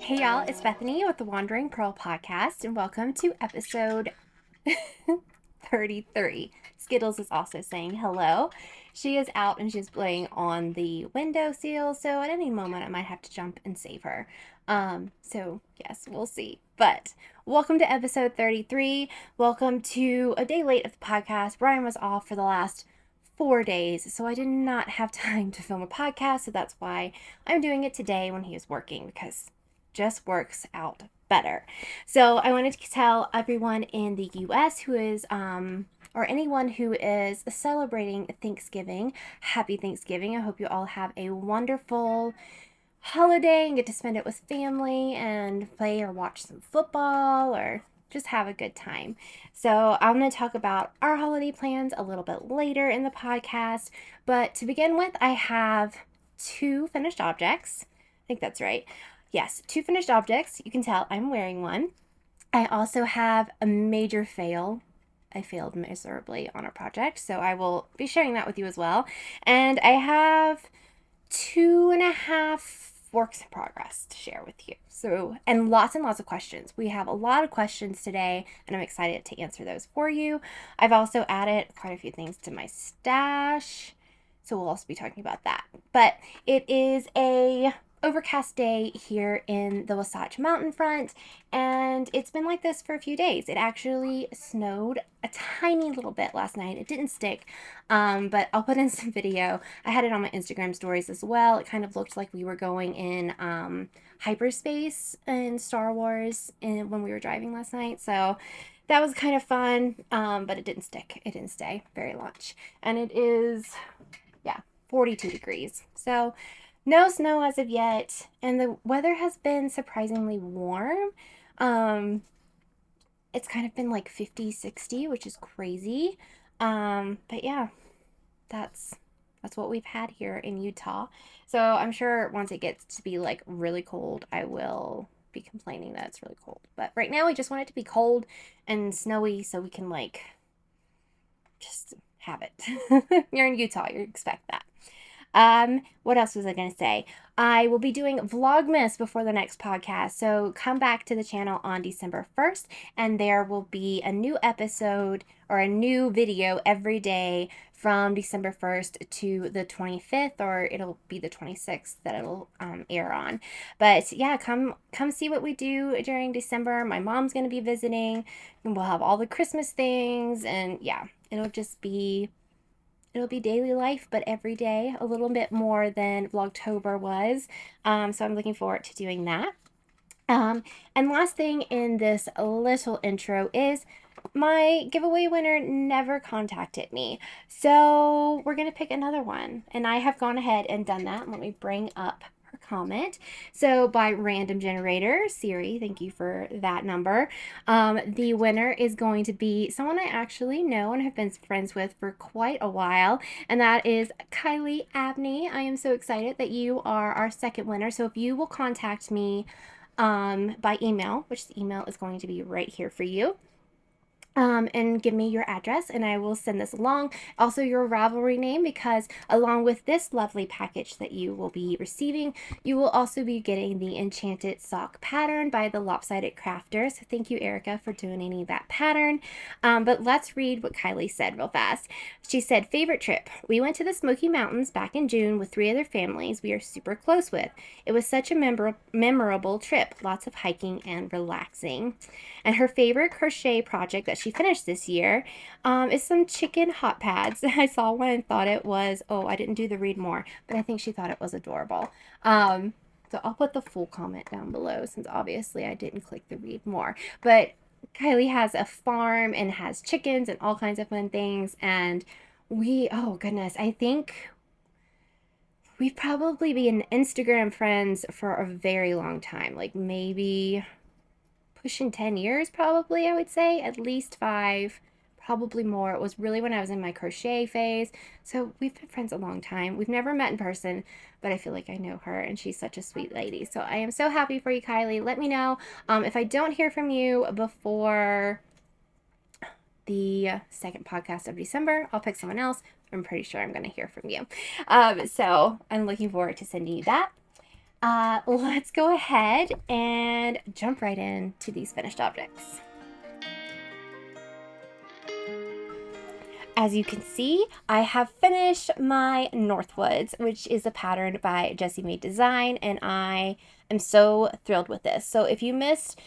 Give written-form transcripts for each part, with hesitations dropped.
Hey y'all, it's Bethany with the Wandering Purl podcast, and welcome to episode 33. Skittles is also saying hello. She is out and she's playing on the windowsill, so at any moment I might have to jump and save her. So yes, we'll see. But welcome to episode 33. Welcome to a day late of the podcast. Brian was off for the last 4 days, so I did not have time to film a podcast, so that's why I'm doing it today when he is working, because just works out better. So I wanted to tell everyone in the US who is or anyone who is celebrating Thanksgiving, happy Thanksgiving. I hope you all have a wonderful holiday and get to spend it with family and play or watch some football or just have a good time. So I'm going to talk about our holiday plans a little bit later in the podcast, but to begin with, I have 2 finished objects. I think that's right. Yes, 2 finished objects. You can tell I'm wearing one. I also have a major fail. I failed miserably on a project, so I will be sharing that with you as well. And I have 2.5 works in progress to share with you. So, and lots of questions. We have a lot of questions today, and I'm excited to answer those for you. I've also added quite a few things to my stash, so we'll also be talking about that. But it is a overcast day here in the Wasatch Mountain front, and it's been like this for a few days. It actually snowed a tiny little bit last night. It didn't stick, but I'll put in some video. I had it on my Instagram stories as well. It kind of looked like we were going in hyperspace in Star Wars when we were driving last night, so that was kind of fun, but it didn't stick. It didn't stay very much, and it is 42 degrees, so no snow as of yet, and the weather has been surprisingly warm. It's kind of been like 50, 60, which is crazy. But yeah, that's what we've had here in Utah. So I'm sure once it gets to be like really cold, I will be complaining that it's really cold. But right now we just want it to be cold and snowy so we can like just have it. You're in Utah, you expect that. What else was I going to say? I will be doing Vlogmas before the next podcast, so come back to the channel on December 1st, and there will be a new episode or a new video every day from December 1st to the 25th, or it'll be the 26th that it'll air on. But yeah, come see what we do during December. My mom's going to be visiting, and we'll have all the Christmas things, and yeah, it'll be daily life, but every day a little bit more than Vlogtober was. So I'm looking forward to doing that. And last thing in this little intro is my giveaway winner never contacted me. So we're going to pick another one. And I have gone ahead and done that. Let me bring up her comment. So by Random Generator, Siri, thank you for that number. The winner is going to be someone I actually know and have been friends with for quite a while, and that is Kylie Abney. I am so excited that you are our second winner. So if you will contact me by email, which the email is going to be right here for you, and give me your address and I will send this along. Also your Ravelry name, because along with this lovely package that you will be receiving, you will also be getting the Enchanted sock pattern by the Lopsided Crafter. So thank you, Erica, for donating that pattern. But let's read what Kylie said real fast. She said, favorite trip. We went to the Smoky Mountains back in June with 3 other families we are super close with. It was such a memorable trip. Lots of hiking and relaxing. And her favorite crochet project that she finished this year is some chicken hot pads. I saw one and thought it was, I didn't do the read more, but I think she thought it was adorable. So I'll put the full comment down below since obviously I didn't click the read more. But Kylie has a farm and has chickens and all kinds of fun things. And oh goodness, I think we've probably been Instagram friends for a very long time, like maybe pushing 10 years probably, I would say, at least 5, probably more. It was really when I was in my crochet phase, so we've been friends a long time. We've never met in person, but I feel like I know her, and she's such a sweet lady. So I am so happy for you, Kylie. Let me know if I don't hear from you before the second podcast of December. I'll pick someone else. I'm pretty sure I'm going to hear from you. So I'm looking forward to sending you that. Let's go ahead and jump right into these finished objects. As you can see, I have finished my Northwoods, which is a pattern by Jessie Made Design, and I am so thrilled with this. So if you missed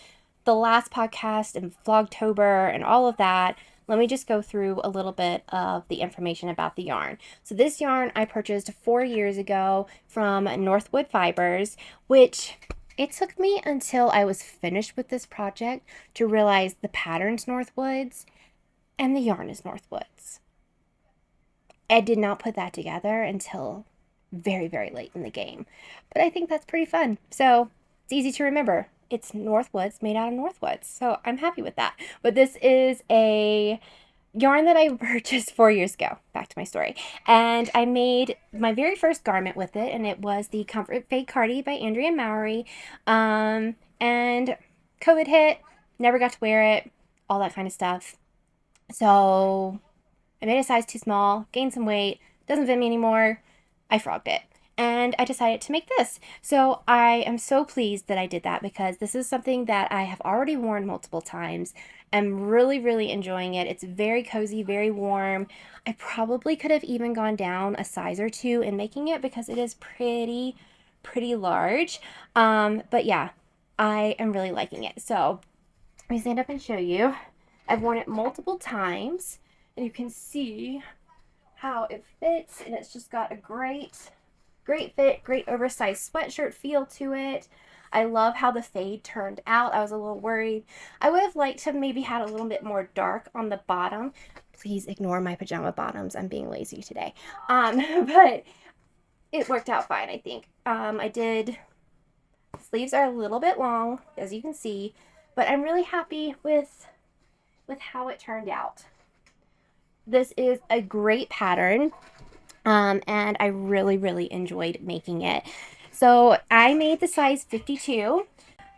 the last podcast and Vlogtober and all of that, let me just go through a little bit of the information about the yarn. So this yarn I purchased 4 years ago from Northwoods Fibers, which it took me until I was finished with this project to realize the pattern's Northwoods and the yarn is Northwoods. I did not put that together until very, very late in the game. But I think that's pretty fun. So it's easy to remember. It's Northwoods made out of Northwoods. So I'm happy with that. But this is a yarn that I purchased 4 years ago. Back to my story. And I made my very first garment with it. And it was the Comfort Fade Cardi by Andrea Mowry. And COVID hit. Never got to wear it. All that kind of stuff. So I made a size too small, gained some weight, doesn't fit me anymore. I frogged it. And I decided to make this. So I am so pleased that I did that because this is something that I have already worn multiple times. I'm really, really enjoying it. It's very cozy, very warm. I probably could have even gone down a size or two in making it because it is pretty large. But yeah, I am really liking it. So let me stand up and show you. I've worn it multiple times. And you can see how it fits, and it's just got a great fit, great oversized sweatshirt feel to it. I love how the fade turned out. I was a little worried. I would have liked to maybe had a little bit more dark on the bottom. Please ignore my pajama bottoms. I'm being lazy today. But it worked out fine, I think. Sleeves are a little bit long, as you can see, but I'm really happy with how it turned out. This is a great pattern, and I really enjoyed making it. So I made the size 52.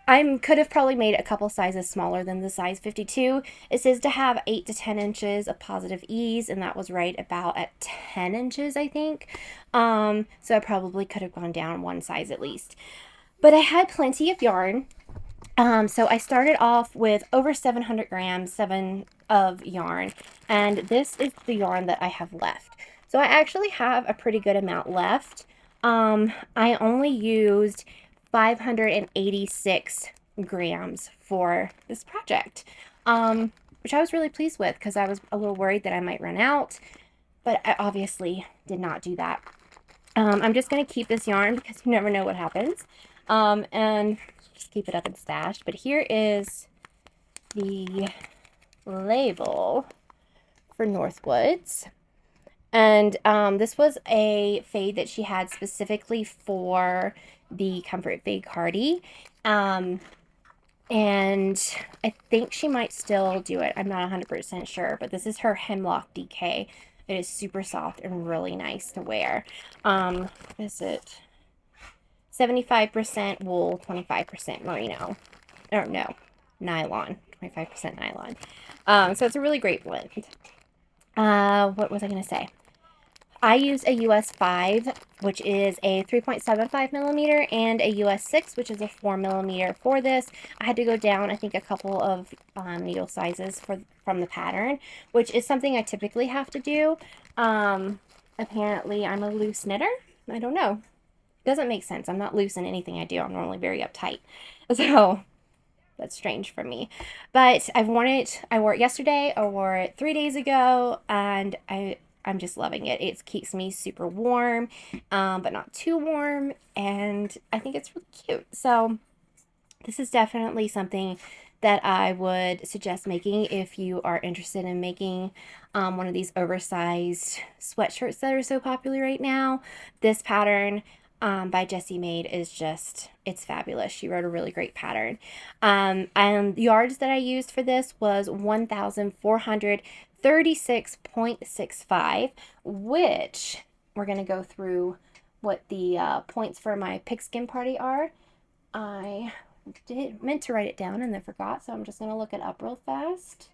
I could have probably made a couple sizes smaller than the size 52. It says to have 8 to 10 inches of positive ease, and that was right about at 10 inches, I think. So I probably could have gone down one size at least. But I had plenty of yarn. So I started off with over 700 grams of yarn, and this is the yarn that I have left. So I actually have a pretty good amount left. I only used 586 grams for this project, which I was really pleased with because I was a little worried that I might run out, but I obviously did not do that. I'm just going to keep this yarn because you never know what happens. And just keep it up and stashed. But here is the label for Northwoods. And this was a fade that she had specifically for the Comfort Fade Cardi. And I think she might still do it. I'm not 100% sure. But this is her Hemlock DK. It is super soft and really nice to wear. What is it? 75% wool, 25% merino. Or no, nylon. 25% nylon. So it's a really great blend. What was I going to say? I use a US 5, which is a 3.75 millimeter, and a US 6, which is a 4 millimeter for this. I had to go down, I think, a couple of needle sizes from the pattern, which is something I typically have to do. Apparently, I'm a loose knitter. I don't know. It doesn't make sense. I'm not loose in anything I do. I'm normally very uptight. So that's strange for me. But I've worn it. I wore it yesterday. I wore it 3 days ago, and I'm just loving it. It keeps me super warm, but not too warm, and I think it's really cute. So this is definitely something that I would suggest making if you are interested in making one of these oversized sweatshirts that are so popular right now. This pattern by Jessie Made is just, it's fabulous. She wrote a really great pattern. And the yards that I used for this was 1,436.65, which we're going to go through what the points for my pigskin party are. I meant to write it down and then forgot, so I'm just going to look it up real fast.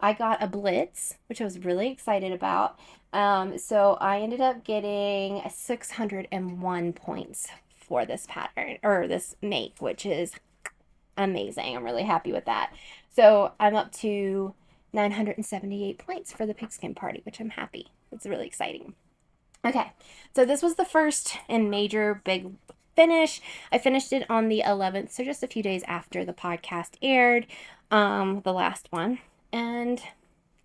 I got a blitz, which I was really excited about. So I ended up getting 601 points for this pattern or this make, which is amazing. I'm really happy with that. So I'm up to 978 points for the pigskin party, which I'm happy. It's really exciting. Okay, so this was the first and major big finish. I finished it on the 11th, so just a few days after the podcast aired, the last one, and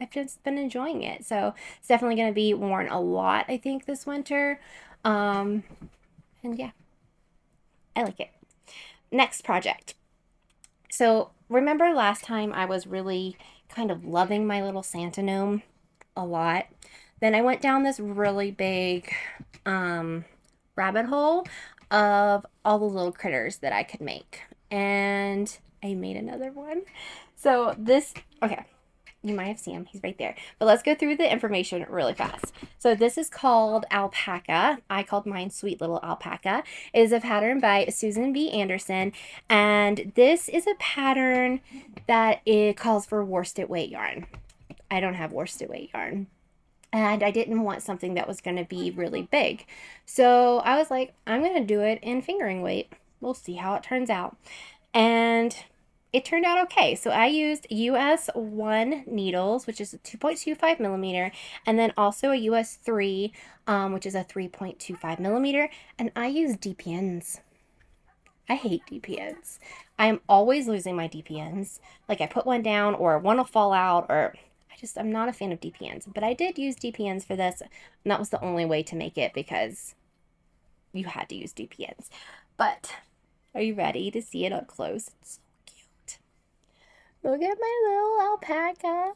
I've just been enjoying it. So it's definitely going to be worn a lot, I think, this winter. And yeah, I like it. Next project. So remember last time I was really kind of loving my little Santa gnome a lot. Then I went down this really big rabbit hole of all the little critters that I could make. And I made another one. So this, okay, you might have seen him. He's right there. But let's go through the information really fast. So this is called Alpaca. I called mine Sweet Little Alpaca. It is a pattern by Susan B. Anderson. And this is a pattern that it calls for worsted weight yarn. I don't have worsted weight yarn. And I didn't want something that was going to be really big. So I was like, I'm going to do it in fingering weight. We'll see how it turns out. And it turned out okay. So I used US 1 needles, which is a 2.25 millimeter, and then also a US 3, which is a 3.25 millimeter. And I use DPNs. I hate DPNs. I am always losing my DPNs. Like I put one down or one will fall out, or I'm not a fan of DPNs, but I did use DPNs for this, and that was the only way to make it because you had to use DPNs. But are you ready to see it up close? It's so cute. Look at my little alpaca.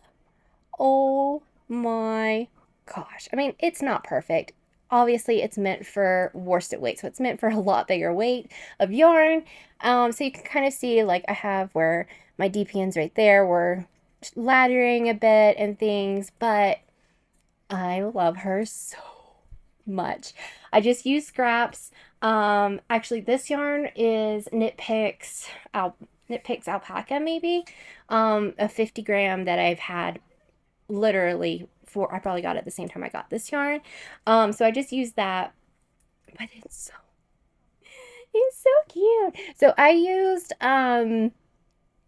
Oh my gosh. I mean, it's not perfect. Obviously, it's meant for worsted weight, so it's meant for a lot bigger weight of yarn. So you can kind of see, like, I have where my DPNs right there were laddering a bit and things, but I love her so much. I just use scraps. Actually, this yarn is Knit Picks Alpaca, maybe, a 50 gram that I've had literally I probably got it at the same time I got this yarn. So I just used that, but it's so cute. So I used,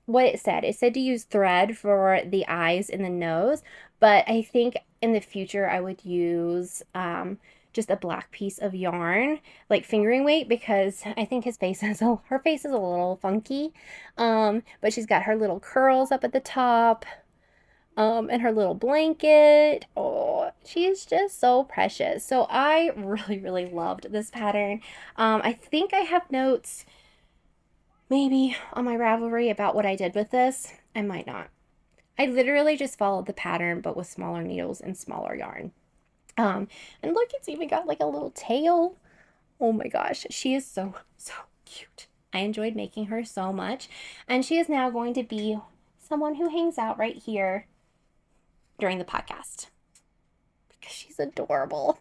what it said to use thread for the eyes and the nose, but I think in the future I would use just a black piece of yarn, like fingering weight, because I think her face is a little funky. But she's got her little curls up at the top, and her little blanket. Oh, she's just so precious. So I really, really loved this pattern. I think I have notes maybe on my Ravelry about what I did with this. I might not. I literally just followed the pattern, but with smaller needles and smaller yarn. And look, it's even got like a little tail. Oh my gosh, she is so, so cute. I enjoyed making her so much. And she is now going to be someone who hangs out right here during the podcast because she's adorable.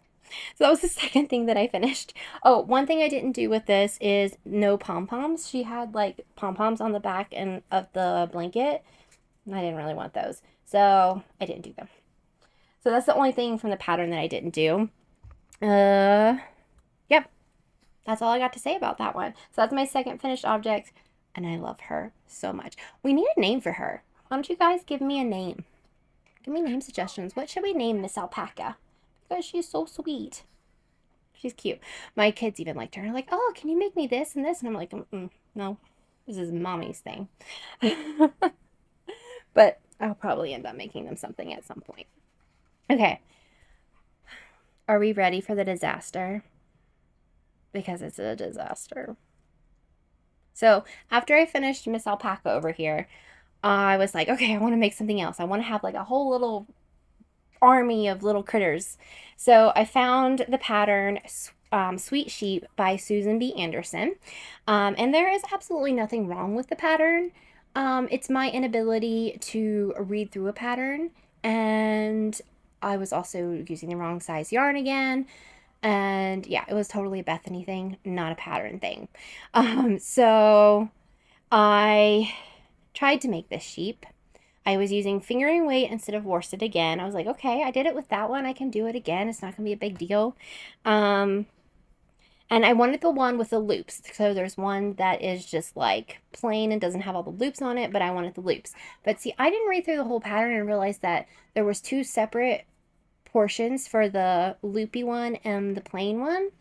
So that was the second thing that I finished. Oh, one thing I didn't do with this is no pom-poms. She had like pom-poms on the back and of the blanket, and I didn't really want those, so I didn't do them. So that's the only thing from the pattern that I didn't do. Yep. That's all I got to say about that one. So that's my second finished object, and I love her so much. We need a name for her. Why don't you guys give me a name? Give me name suggestions. What should we name Miss Alpaca? Because she's so sweet. She's cute. My kids even liked her. They're like, oh, can you make me this and this? And I'm like, no, this is mommy's thing. But I'll probably end up making them something at some point. Okay. Are we ready for the disaster? Because it's a disaster. So after I finished Miss Alpaca over here, I was like, okay, I want to make something else. I want to have like a whole little army of little critters. So I found the pattern Sweet Sheep by Susan B. Anderson. And there is absolutely nothing wrong with the pattern. It's my inability to read through a pattern, and I was also using the wrong size yarn again. And yeah, it was totally a Bethany thing, not a pattern thing. So I tried to make this sheep. I was using fingering weight instead of worsted again. I was like, okay, I did it with that one. I can do it again. It's not going to be a big deal. And And I wanted the one with the loops. So there's one that is just like plain and doesn't have all the loops on it, but I wanted the loops. But see, I didn't read through the whole pattern and realize that there was 2 separate portions for the loopy one and the plain one.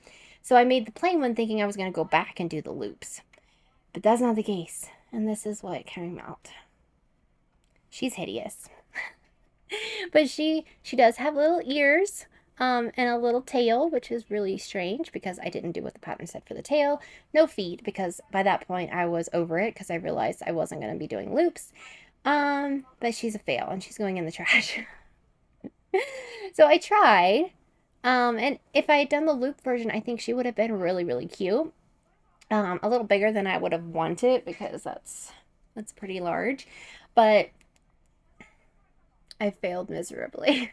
So I made the plain one thinking I was going to go back and do the loops. But that's not the case. And this is what came out. She's hideous. But she does have little ears. And a little tail, which is really strange because I didn't do what the pattern said for the tail. No feet, because by that point I was over it because I realized I wasn't going to be doing loops. But she's a fail and she's going in the trash. So I tried. And if I had done the loop version, I think she would have been really, really cute. A little bigger than I would have wanted because that's pretty large. But I failed miserably.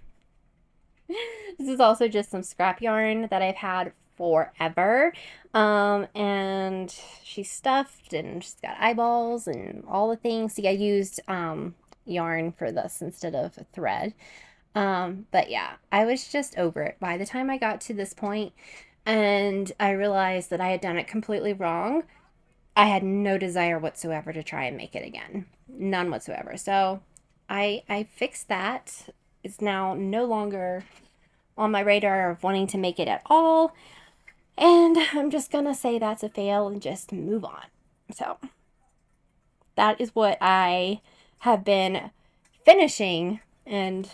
This is also just some scrap yarn that I've had forever. And she's stuffed and she's got eyeballs and all the things. See, I used yarn for this instead of a thread. But yeah, I was just over it by the time I got to this point and I realized that I had done it completely wrong. I had no desire whatsoever to try and make it again. None whatsoever. So I fixed that. It's now no longer on my radar of wanting to make it at all. And I'm just going to say that's a fail and just move on. So that is what I have been finishing and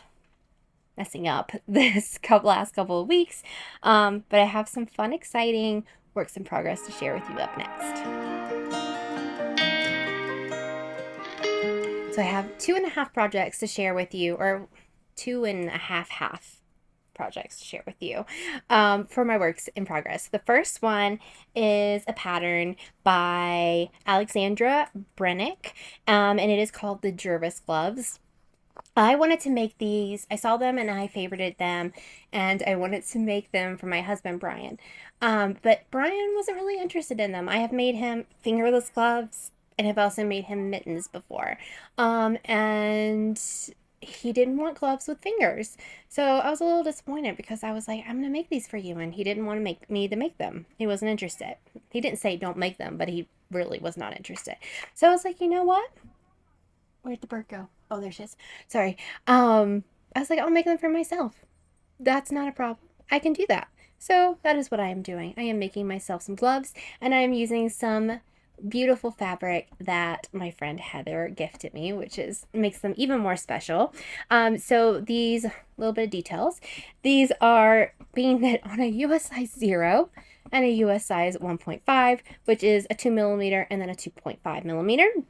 messing up this last couple of weeks. But I have some fun, exciting works in progress to share with you up next. So I have 2.5 projects to share with you, or 2.5 projects to share with you for my works in progress. The first one is a pattern by Alexandra Brennick, and it is called the Jervis Gloves. I wanted to make these. I saw them and I favorited them, and I wanted to make them for my husband Brian. But Brian wasn't really interested in them. I have made him fingerless gloves and have also made him mittens before. And he didn't want gloves with fingers. So I was a little disappointed because I was like, I'm gonna make these for you, and he didn't want to make me to make them. He wasn't interested. He didn't say don't make them, but he really was not interested. So I was like, you know what? Where'd the bird go? Oh, there she is. Sorry. I was like, I'll make them for myself. That's not a problem. I can do that. So that is what I am doing. I am making myself some gloves, and I am using some beautiful fabric that my friend Heather gifted me, which makes them even more special. So these little bit of details. These are being knit on a US size 0 and a US size 1.5, which is a 2mm and then a 2.5mm.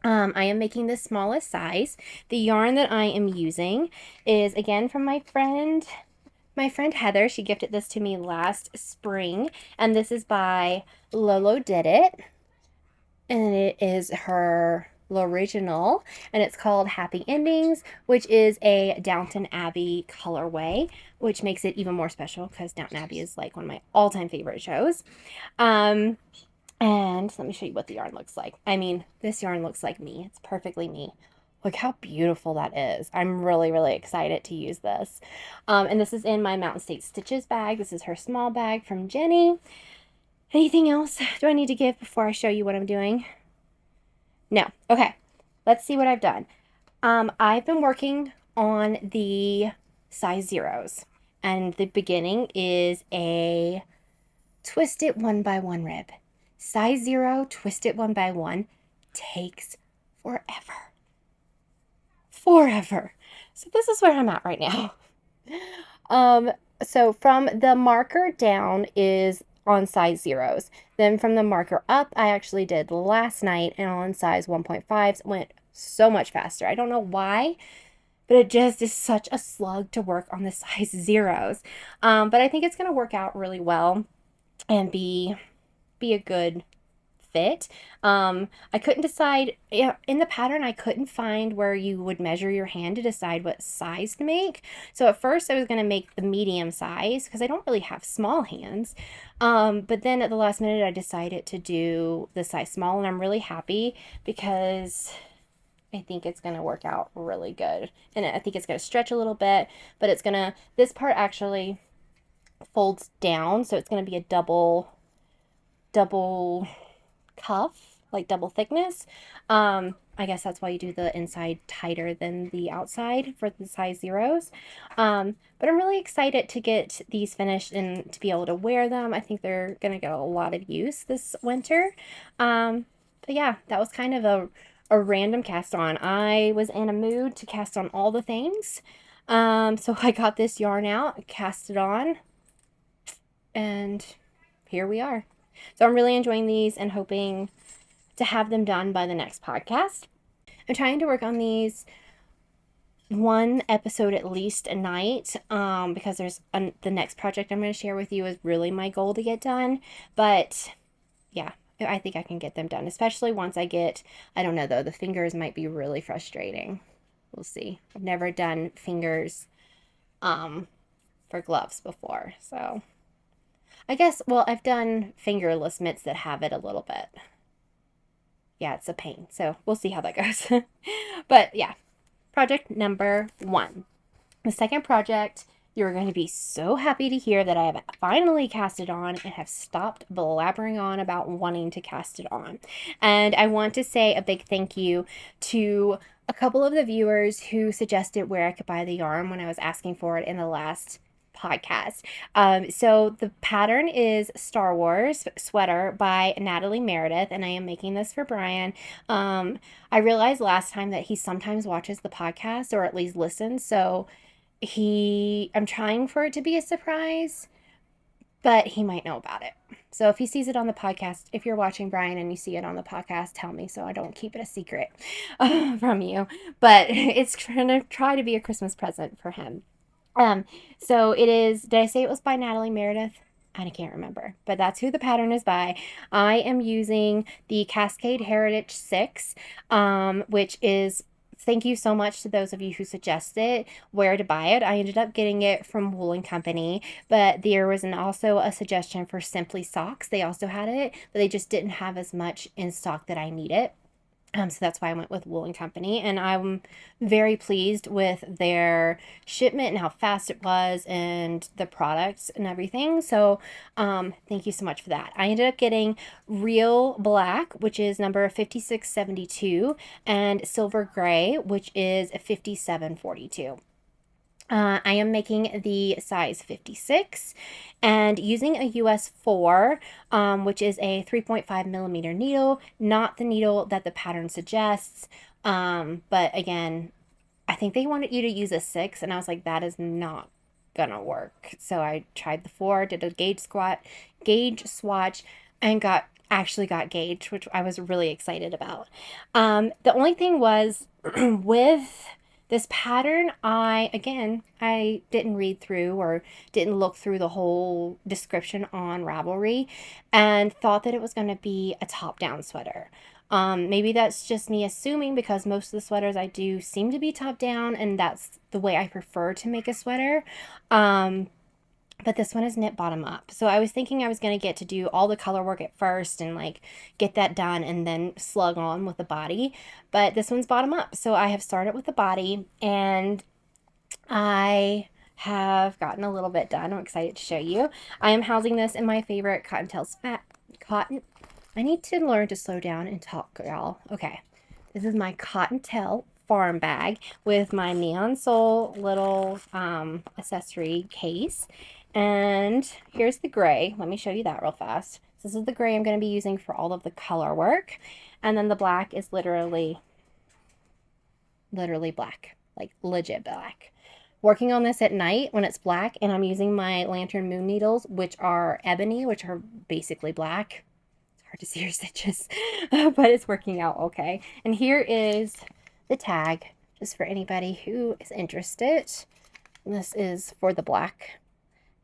I am making the smallest size. The yarn that I am using is again from my friend Heather. She gifted this to me last spring, and this is by Lolodidit, and it is her original, and it's called Happy Endings, which is a Downton Abbey colorway, which makes it even more special because Downton Abbey is like one of my all-time favorite shows. And let me show you what the yarn looks like. I mean, this yarn looks like me. It's perfectly me. Look how beautiful that is. I'm really, really excited to use this. And this is in my Mountain State Stitches bag. This is her small bag from Jenny. Anything else do I need to give before I show you what I'm doing? No. Okay. Let's see what I've done. I've been working on the size 0s. And the beginning is a twisted 1x1 rib. Size 0, twisted 1x1 takes forever. Forever. So this is where I'm at right now. So from the marker down is on size 0s. Then from the marker up, I actually did last night, and on size 1.5s went so much faster. I don't know why, but it just is such a slug to work on the size 0s. But I think it's going to work out really well and be a good fit. I couldn't decide in the pattern. I couldn't find where you would measure your hand to decide what size to make. So at first I was going to make the medium size because I don't really have small hands. But then at the last minute I decided to do the size small, and I'm really happy because I think it's going to work out really good. And I think it's going to stretch a little bit, but this part actually folds down, so it's going to be a double double cuff, like double thickness. I guess that's why you do the inside tighter than the outside for the size zeros. But I'm really excited to get these finished and to be able to wear them. I think they're going to get a lot of use this winter. But yeah, that was kind of a random cast on. I was in a mood to cast on all the things. So I got this yarn out, cast it on, and here we are. So I'm really enjoying these and hoping to have them done by the next podcast. I'm trying to work on these one episode at least a night, because there's the next project I'm going to share with you is really my goal to get done. But yeah, I think I can get them done, especially once I get, I don't know though, the fingers might be really frustrating. We'll see. I've never done fingers for gloves before, so I guess, well, I've done fingerless mitts that have it a little bit. Yeah, it's a pain. So we'll see how that goes. But yeah, project number 1. The second project, you're going to be so happy to hear that I have finally cast it on and have stopped blabbering on about wanting to cast it on. And I want to say a big thank you to a couple of the viewers who suggested where I could buy the yarn when I was asking for it in the last podcast. So the pattern is Star Wars Sweater by Natalie Meredith, and I am making this for Brian. I realized last time that he sometimes watches the podcast, or at least listens, so I'm trying for it to be a surprise, but he might know about it. So if he sees it on the podcast, if you're watching, Brian, and you see it on the podcast, tell me so I don't keep it a secret from you. But it's going to try to be a Christmas present for him. So it is, did I say it was by Natalie Meredith? I can't remember, but that's who the pattern is by. I am using the Cascade Heritage 6, which is, thank you so much to those of you who suggested where to buy it. I ended up getting it from Wool & Company, but there was also a suggestion for Simply Socks. They also had it, but they just didn't have as much in stock that I needed. So that's why I went with Wool & Company, and I'm very pleased with their shipment and how fast it was and the products and everything. So thank you so much for that. I ended up getting Real Black, which is number 5672, and Silver Gray, which is 5742. I am making the size 56 and using a US 4, which is a 3.5 millimeter needle, not the needle that the pattern suggests. But again, I think they wanted you to use a 6, and I was like, that is not gonna work. So I tried the 4, did a gauge swatch, and actually got gauge, which I was really excited about. The only thing was with this pattern, I didn't read through or didn't look through the whole description on Ravelry and thought that it was going to be a top-down sweater. Maybe that's just me assuming, because most of the sweaters I do seem to be top-down, and that's the way I prefer to make a sweater. But this one is knit bottom up. So I was thinking I was going to get to do all the color work at first and like get that done and then slug on with the body. But this one's bottom up. So I have started with the body, and I have gotten a little bit done. I'm excited to show you. I am housing this in my favorite Cottontails cotton. I need to learn to slow down and talk, y'all. Okay. This is my Cottontail farm bag with my Neon Soul little accessory case. And here's the gray. Let me show you that real fast. This is the gray I'm going to be using for all of the color work. And then the black is literally black, like legit black. Working on this at night when it's black, and I'm using my Lantern Moon needles, which are ebony, which are basically black. It's hard to see your stitches, but it's working out okay. And here is the tag, just for anybody who is interested. This is for the black.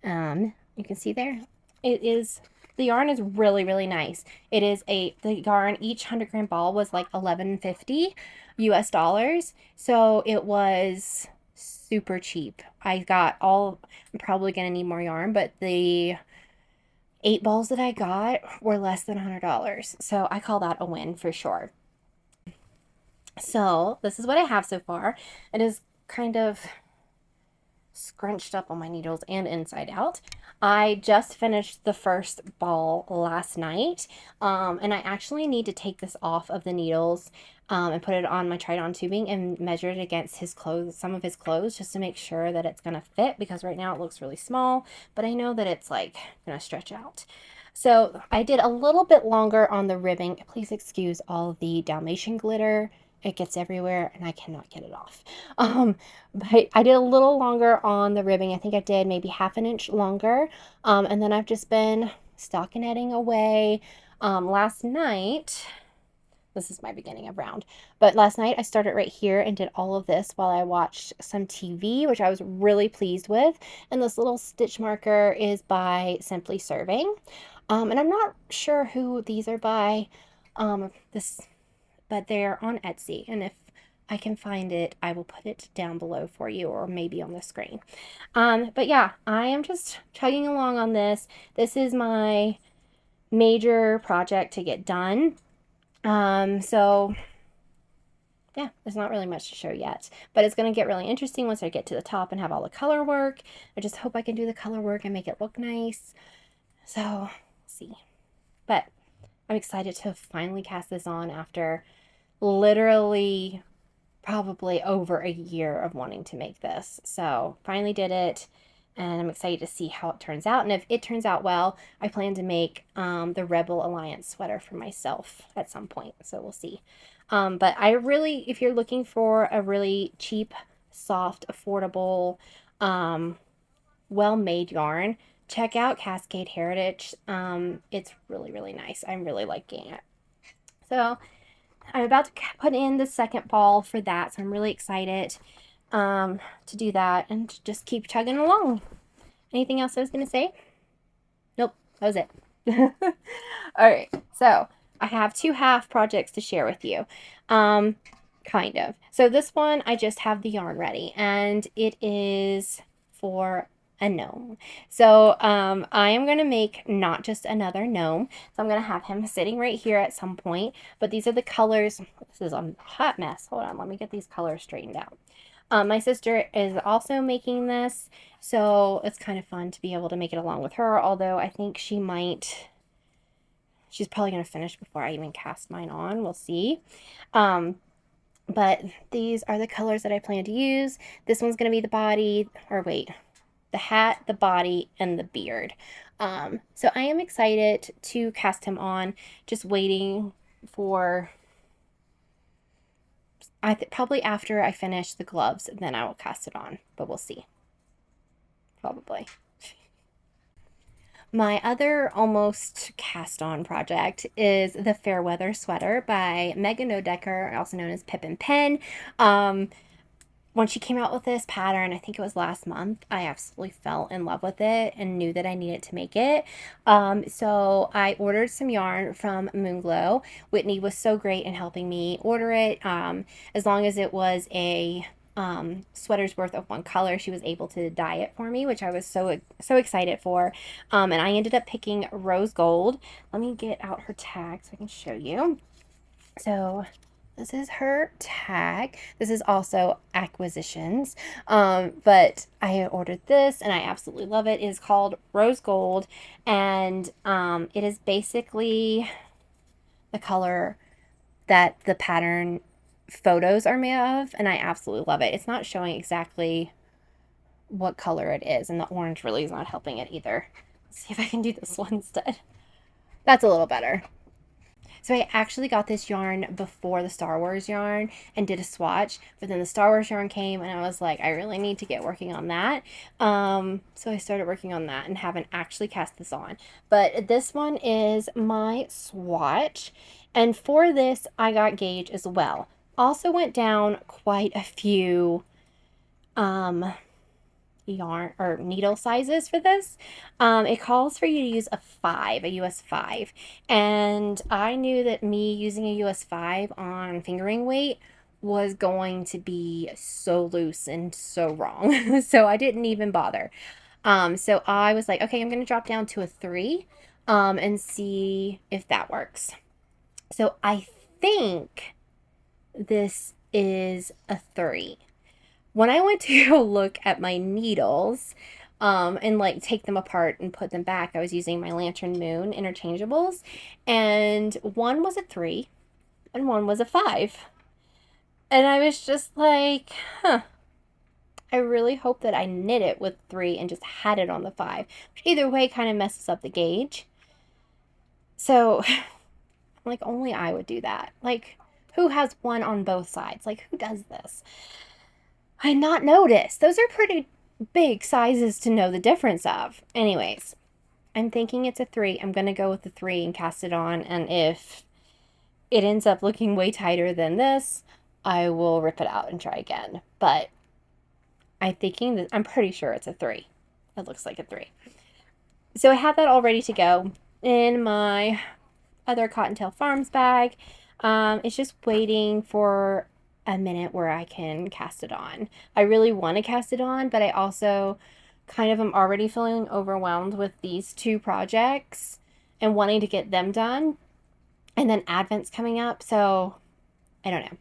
You can see there, the yarn is really, really nice. It is the yarn, each 100-gram ball was like $11.50 US dollars. So it was super cheap. I'm probably going to need more yarn, but the 8 balls that I got were less than $100. So I call that a win for sure. So this is what I have so far. It is kind of scrunched up on my needles and inside out. I just finished the first ball last night, and I actually need to take this off of the needles and put it on my tried-on tubing and measure it against his clothes, some of his clothes, just to make sure that it's gonna fit, because right now it looks really small, but I know that it's like gonna stretch out. So I did a little bit longer on the ribbing. Please excuse all the Dalmatian glitter. It gets everywhere and I cannot get it off. But I did a little longer on the ribbing. I think I did maybe half an inch longer. And then I've just been stockinetting away. Last night, this is my beginning of round, but last night I started right here and did all of this while I watched some TV, which I was really pleased with. And this little stitch marker is by Simply Serving. And I'm not sure who these are by, but they're on Etsy, and if I can find it, I will put it down below for you, or maybe on the screen. But yeah, I am just chugging along on this. This is my major project to get done. So yeah, there's not really much to show yet, but it's going to get really interesting once I get to the top and have all the color work. I just hope I can do the color work and make it look nice. So, see. But I'm excited to finally cast this on after literally probably over a year of wanting to make this. So finally did it, and I'm excited to see how it turns out. And if it turns out well, I plan to make the Rebel Alliance sweater for myself at some point. So we'll see. But I really, if you're looking for a really cheap, soft, affordable, well-made yarn, check out Cascade Heritage. It's really, really nice. I'm really liking it. So I'm about to put in the second ball for that, so I'm really excited to do that and to just keep chugging along. Anything else I was going to say? Nope, that was it. All right, so I have 2 half projects to share with you. Kind of. So this one, I just have the yarn ready, and it is for a gnome. So I am going to make not just another gnome. So I'm going to have him sitting right here at some point. But these are the colors. This is a hot mess. Hold on, let me get these colors straightened out. My sister is also making this, so it's kind of fun to be able to make it along with her, although I think she's probably going to finish before I even cast mine on. We'll see. But these are the colors that I plan to use. This one's going to be the body, or wait, the hat, the body, and the beard. So I am excited to cast him on, just waiting for, probably after I finish the gloves, then I will cast it on, but we'll see. Probably. My other almost cast on project is the Fairweather Sweater by Megan Odecker, also known as Pip Pin. When she came out with this pattern, I think it was last month, I absolutely fell in love with it and knew that I needed to make it. So I ordered some yarn from Moonglow. Whitney was so great in helping me order it. As long as it was a sweater's worth of one color, she was able to dye it for me, which I was so excited for. And I ended up picking rose gold. Let me get out her tag so I can show you. So this is her tag. This is also acquisitions, but I ordered this and I absolutely love it. It is called Rose Gold, and it is basically the color that the pattern photos are made of, and I absolutely love it. It's not showing exactly what color it is, and the orange really is not helping it either. Let's see if I can do this one instead. That's a little better. So I actually got this yarn before the Star Wars yarn and did a swatch, but then the Star Wars yarn came and I was like, I really need to get working on that. So I started working on that and haven't actually cast this on. But this one is my swatch, and for this I got gauge as well. Also went down quite a few yarn or needle sizes for this. It calls for you to use a US 5, and I knew that me using a US 5 on fingering weight was going to be so loose and so wrong. So I didn't even bother. So I was like, okay, I'm going to drop down to a 3 and see if that works. So I think this is a 3. when I went to go look at my needles, and like take them apart and put them back, I was using my Lantern Moon interchangeables, and one was a 3 and one was a 5. And I was just like, huh, I really hope that I knit it with 3 and just had it on the 5. Which either way kind of messes up the gauge. So, like, only I would do that. Like, who has one on both sides? Like, who does this? I not noticed. Those are pretty big sizes to know the difference of. Anyways, I'm thinking it's a 3. I'm going to go with the 3 and cast it on. And if it ends up looking way tighter than this, I will rip it out and try again. But I'm pretty sure it's a 3. It looks like a 3. So I have that all ready to go in my other Cottontail Farms bag. It's just waiting for a minute where I can cast it on. I really want to cast it on, but I also kind of am already feeling overwhelmed with these 2 projects and wanting to get them done. And then Advent's coming up, so I don't know.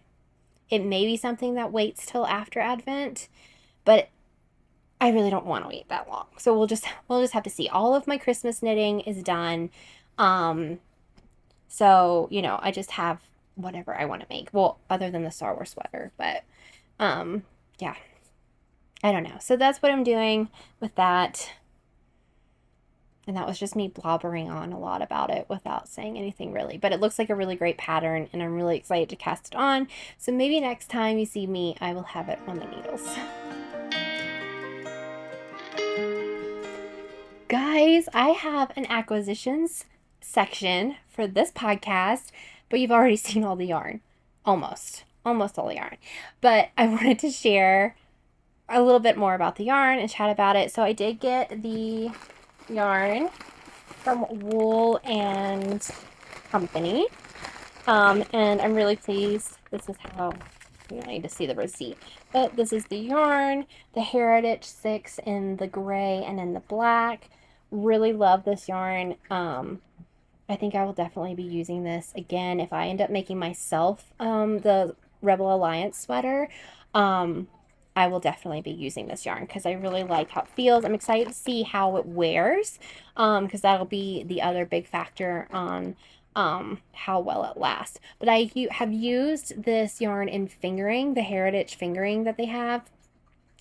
It may be something that waits till after Advent, but I really don't want to wait that long. So we'll just have to see. All of my Christmas knitting is done. So, you know, I just have whatever I want to make. Well, other than the Star Wars sweater, but yeah. I don't know. So that's what I'm doing with that. And that was just me blobbering on a lot about it without saying anything really. But it looks like a really great pattern, and I'm really excited to cast it on. So maybe next time you see me, I will have it on the needles. Guys, I have an acquisitions section for this podcast, but you've already seen all the yarn. Almost all the yarn. But I wanted to share a little bit more about the yarn and chat about it. So I did get the yarn from Wool and Company. And I'm really pleased. This is how, you need to see the receipt. But this is the yarn, the Heritage 6 in the gray and in the black. Really love this yarn. I think I will definitely be using this again if I end up making myself the Rebel Alliance sweater. I will definitely be using this yarn because I really like how it feels. I'm excited to see how it wears because that'll be the other big factor on how well it lasts. But I have used this yarn in fingering, the Heritage fingering that they have.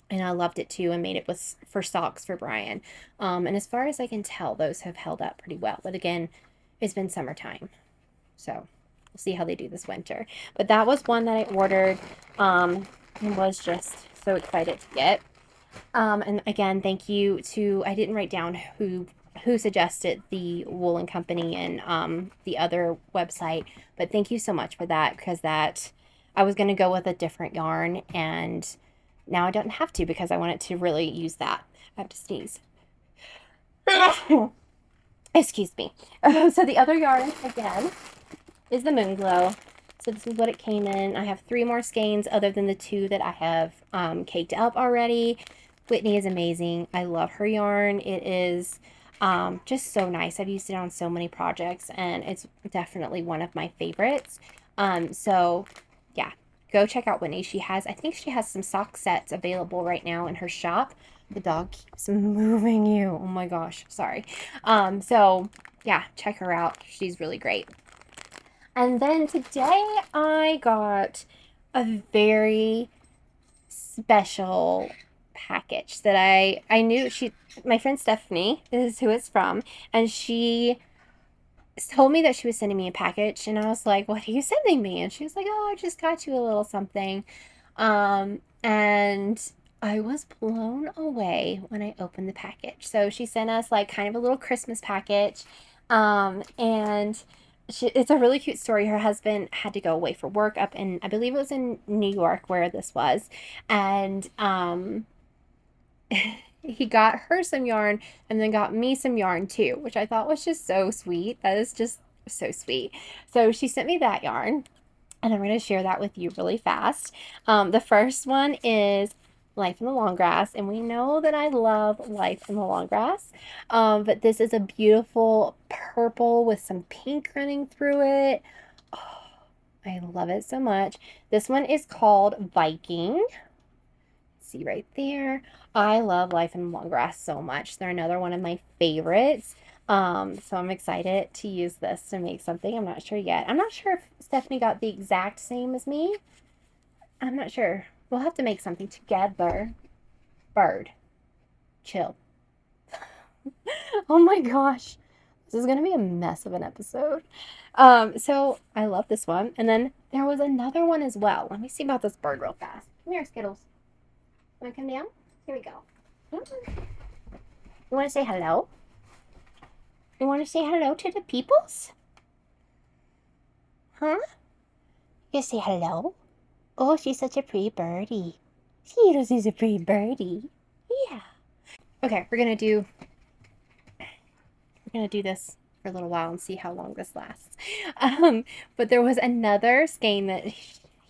And I loved it too and made it for socks for Brian. And as far as I can tell, those have held up pretty well. But again, it's been summertime. So we'll see how they do this winter. But that was one that I ordered and was just so excited to get. And again, thank you to, I didn't write down who suggested the Wool and Company and the other website, but thank you so much for that, because I was going to go with a different yarn, and now I don't have to because I wanted to really use that. I have to sneeze. Excuse me. So the other yarn, again, is the Moonglow. So this is what it came in. I have 3 more skeins other than the 2 that I have caked up already. Whitney is amazing. I love her yarn. It is just so nice. I've used it on so many projects, and it's definitely one of my favorites. So yeah, go check out Whitney. I think she has some sock sets available right now in her shop. The dog keeps moving you. Oh my gosh, sorry. So yeah, check her out. She's really great. And then today I got a very special package that I knew my friend Stephanie is who it's from, and she told me that she was sending me a package, and I was like, what are you sending me? And she was like, oh, I just got you a little something. And I was blown away when I opened the package. So she sent us like kind of a little Christmas package, and it's a really cute story. Her husband had to go away for work up in, I believe it was in New York where this was, and he got her some yarn and then got me some yarn too, which I thought was just so sweet. That is just so sweet. So she sent me that yarn, and I'm going to share that with you really fast. The first one is Life in the Long Grass, and we know that I love Life in the Long Grass, but this is a beautiful purple with some pink running through it. Oh, I love it so much. This one is called Viking. see right there. I love Life in Longgrass so much. They're another one of my favorites. So I'm excited to use this to make something. I'm not sure yet. I'm not sure if Stephanie got the exact same as me. I'm not sure. We'll have to make something together. Bird. Chill. Oh my gosh. This is going to be a mess of an episode. So I love this one. And then there was another one as well. Let me see about this bird real fast. Come here, Skittles. Want to come down? Here we go. You want to say hello? You want to say hello to the peoples? Huh? You say hello? Oh, she's such a pretty birdie. She's a pretty birdie. Yeah. Okay, we're gonna do this for a little while and see how long this lasts. But there was another skein that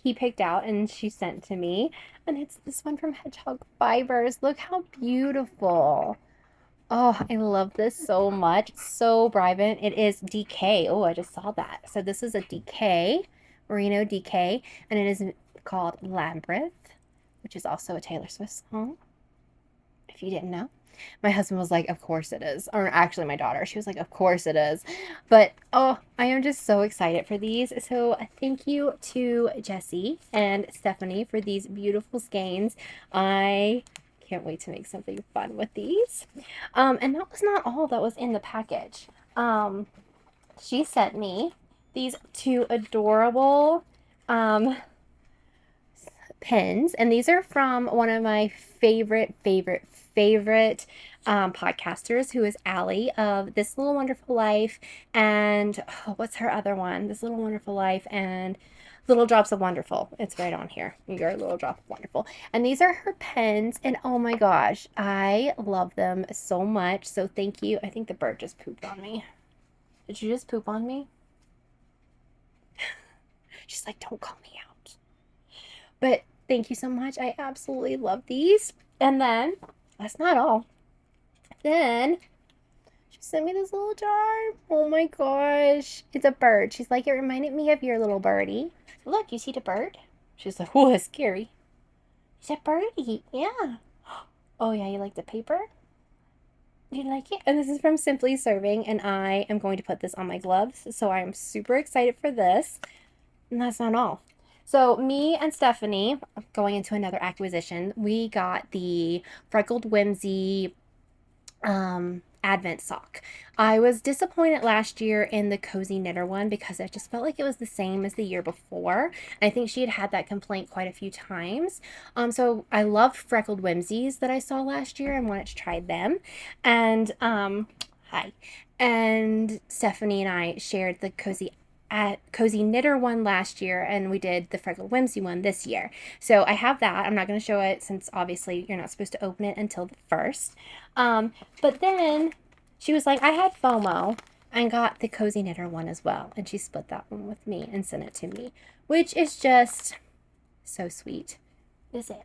he picked out and she sent to me, and it's this one from Hedgehog Fibers. Look how beautiful. Oh, I love this so much. So vibrant. It is DK. Oh, I just saw that. So this is a DK, Merino DK, and it is called Labyrinth, which is also a Taylor Swift song, if you didn't know. My husband was like, of course it is. Or actually my daughter, she was like, of course it is. But oh, I am just so excited for these. So thank you to Jessie and Stephanie for these beautiful skeins. I can't wait to make something fun with these. And that was not all that was in the package. She sent me these two adorable pins, and these are from one of my favorite podcasters, who is Allie of This Little Wonderful Life, and what's her other one? This Little Wonderful Life and Little Drops of Wonderful. It's right on here. Your Little Drop of Wonderful. And these are her pens, and oh my gosh, I love them so much. So thank you. I think the bird just pooped on me. Did you just poop on me? She's like, don't call me out. But thank you so much. I absolutely love these. And then, that's not all. Then, she sent me this little jar. Oh my gosh. It's a bird. She's like, it reminded me of your little birdie. Look, you see the bird? She's like, whoa, it's scary. It's a birdie. Yeah. Oh yeah, you like the paper? You like it? And this is from Simply Serving, and I am going to put this on my gloves. So I am super excited for this. And that's not all. So me and Stephanie, going into another acquisition, we got the KeepersWhimsy Advent sock. I was disappointed last year in the Cozy Knitter one because I just felt like it was the same as the year before. And I think she had that complaint quite a few times. So I loved KeepersWhimsy's that I saw last year and wanted to try them. And hi. And Stephanie and I shared the Cozy Knitter one last year, and we did the KeepersWhimsy one this year. So I have that. I'm not going to show it since obviously you're not supposed to open it until the 1st. But then she was like, I had FOMO and got the Cozy Knitter one as well. And she split that one with me and sent it to me, which is just so sweet. Is it?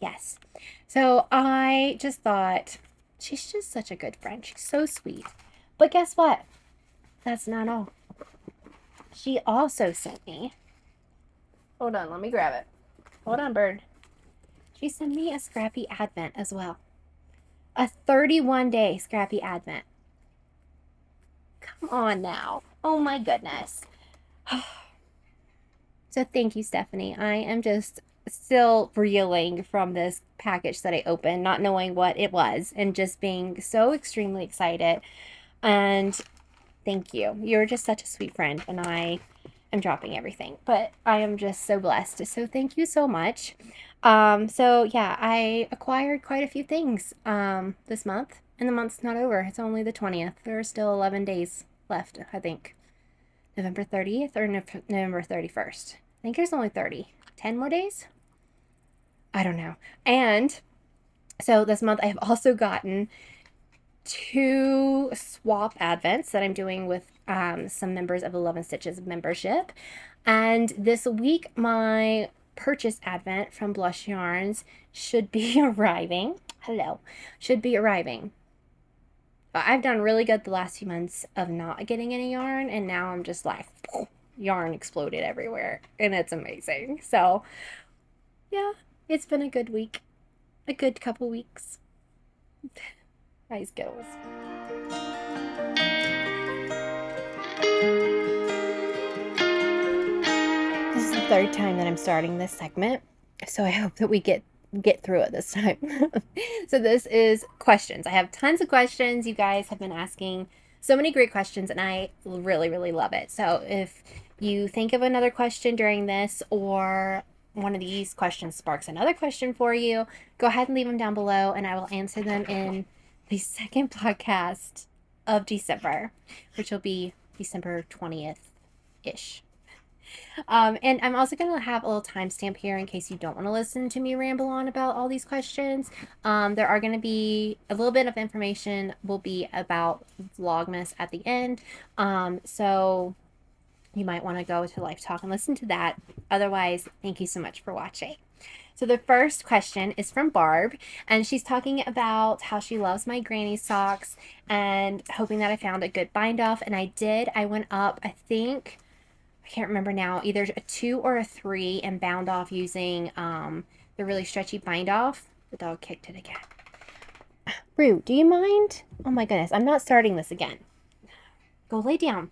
Yes. So I just thought, she's just such a good friend. She's so sweet. But guess what? That's not all. She also sent me, hold on, let me grab it. Hold on, bird. She sent me a Scrappy Advent as well. A 31-day Scrappy Advent. Come on now. Oh my goodness. So thank you, Stephanie. I am just still reeling from this package that I opened, not knowing what it was, and just being so extremely excited. And thank you. You're just such a sweet friend, and I am dropping everything, but I am just so blessed. So thank you so much. So yeah, I acquired quite a few things this month, and the month's not over. It's only the 20th. There are still 11 days left, I think. November 30th or November 31st. I think there's only 10 more days. I don't know. And so this month I have also gotten 2 swap advents that I'm doing with some members of the Love and Stitches membership. And this week my purchase advent from Blush Yarns should be arriving. Should be arriving. I've done really good the last few months of not getting any yarn, and now I'm just like, yarn exploded everywhere, and it's amazing. So yeah, it's been a good week. a good couple weeks. Hi, Skittles. This is the third time that I'm starting this segment, so I hope that we get through it this time. So this is questions. I have tons of questions. You guys have been asking so many great questions, and I really, really love it. So if you think of another question during this, or one of these questions sparks another question for you, go ahead and leave them down below, and I will answer them in the second podcast of December, which will be December 20th-ish. And I'm also going to have a little timestamp here in case you don't want to listen to me ramble on about all these questions. There are going to be a little bit of information will be about Vlogmas at the end. So you might want to go to Life Talk and listen to that. Otherwise, thank you so much for watching. So the first question is from Barb, and she's talking about how she loves my granny socks and hoping that I found a good bind off. And I did. I went up, I think, I can't remember now, either a 2 or a 3 and bound off using the really stretchy bind off. The dog kicked it again. Rue, do you mind? Oh my goodness, I'm not starting this again. Go lay down.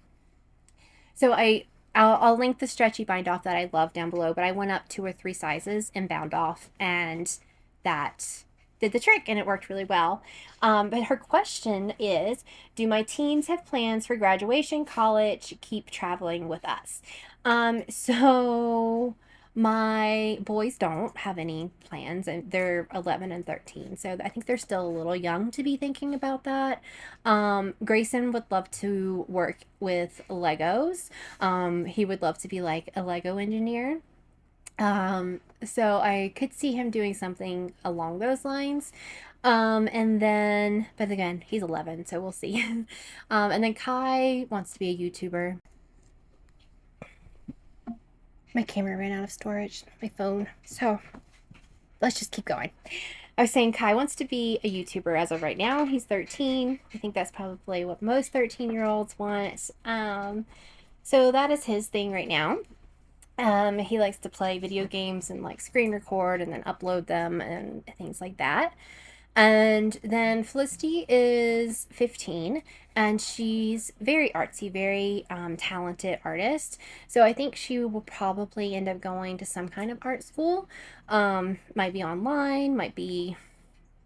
So I'll link the stretchy bind off that I love down below, but I went up 2 or 3 sizes and bound off, and that did the trick, and it worked really well. But her question is, do my teens have plans for graduation, college, keep traveling with us? So my boys don't have any plans, and they're 11 and 13, so I think they're still a little young to be thinking about that. Grayson would love to work with Legos. He would love to be like a Lego engineer. So I could see him doing something along those lines. And then, but again, he's 11, so we'll see. And then Kai wants to be a YouTuber. My camera ran out of storage, my phone. So let's just keep going. I was saying Kai wants to be a YouTuber as of right now. He's 13. I think that's probably what most 13-year-olds want. So that is his thing right now. He likes to play video games and like screen record and then upload them and things like that. And then Felicity is 15, and she's very artsy, very talented artist. So I think she will probably end up going to some kind of art school. Might be online, might be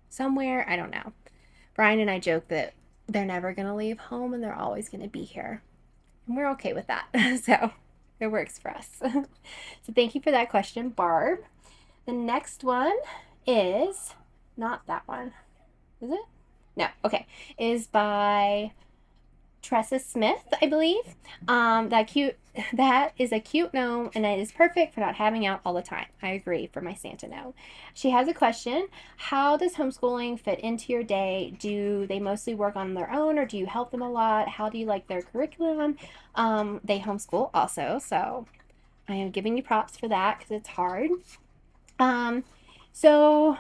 somewhere, I don't know. Brian and I joke that they're never going to leave home and they're always going to be here. And we're okay with that. So it works for us. So thank you for that question, Barb. The next one is not that one. Is it? No. Okay. Is by Tressa Smith, I believe. That is a cute gnome, and it is perfect for not having out all the time. I agree, for my Santa gnome. She has a question. How does homeschooling fit into your day? Do they mostly work on their own, or do you help them a lot? How do you like their curriculum? They homeschool also, so I am giving you props for that because it's hard. So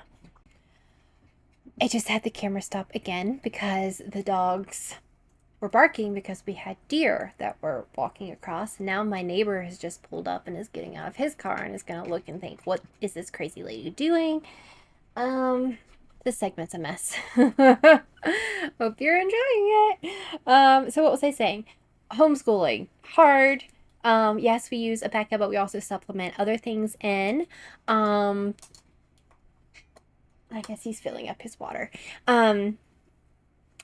I just had the camera stop again because the dogs were barking because we had deer that were walking across. And now my neighbor has just pulled up and is getting out of his car and is going to look and think, what is this crazy lady doing? This segment's a mess. Hope you're enjoying it. So what was I saying? Homeschooling. Hard. Yes, we use Alpaca, but we also supplement other things in. I guess he's filling up his water.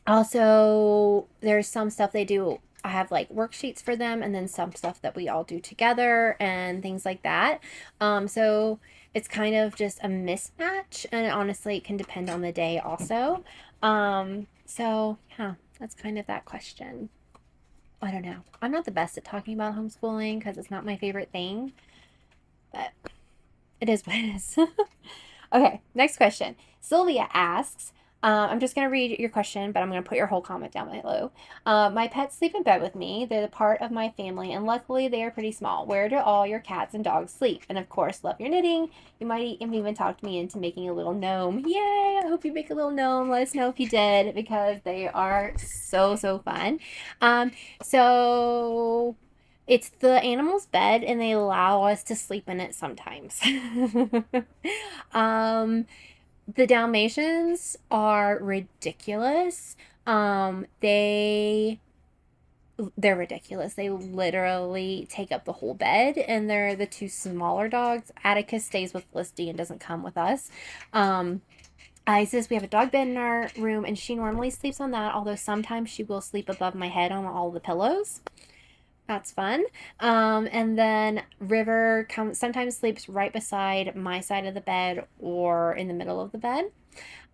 Also, there's some stuff they do. I have like worksheets for them, and then some stuff that we all do together and things like that. So it's kind of just a mismatch, and honestly, it can depend on the day also. So yeah, that's kind of that question. I don't know. I'm not the best at talking about homeschooling because it's not my favorite thing, but it is what it is. Okay, next question. Sylvia asks, I'm just going to read your question, but I'm going to put your whole comment down below. My pets sleep in bed with me. They're the part of my family, and luckily they are pretty small. Where do all your cats and dogs sleep? And of course, love your knitting. You might even talked me into making a little gnome. Yay! I hope you make a little gnome. Let us know if you did, because they are so, so fun. So it's the animal's bed, and they allow us to sleep in it sometimes. The Dalmatians are ridiculous. They're ridiculous. They literally take up the whole bed, and they're the two smaller dogs. Atticus stays with Felicity and doesn't come with us. Isis, we have a dog bed in our room, and she normally sleeps on that, although sometimes she will sleep above my head on all the pillows. That's fun. And then River sometimes sleeps right beside my side of the bed or in the middle of the bed.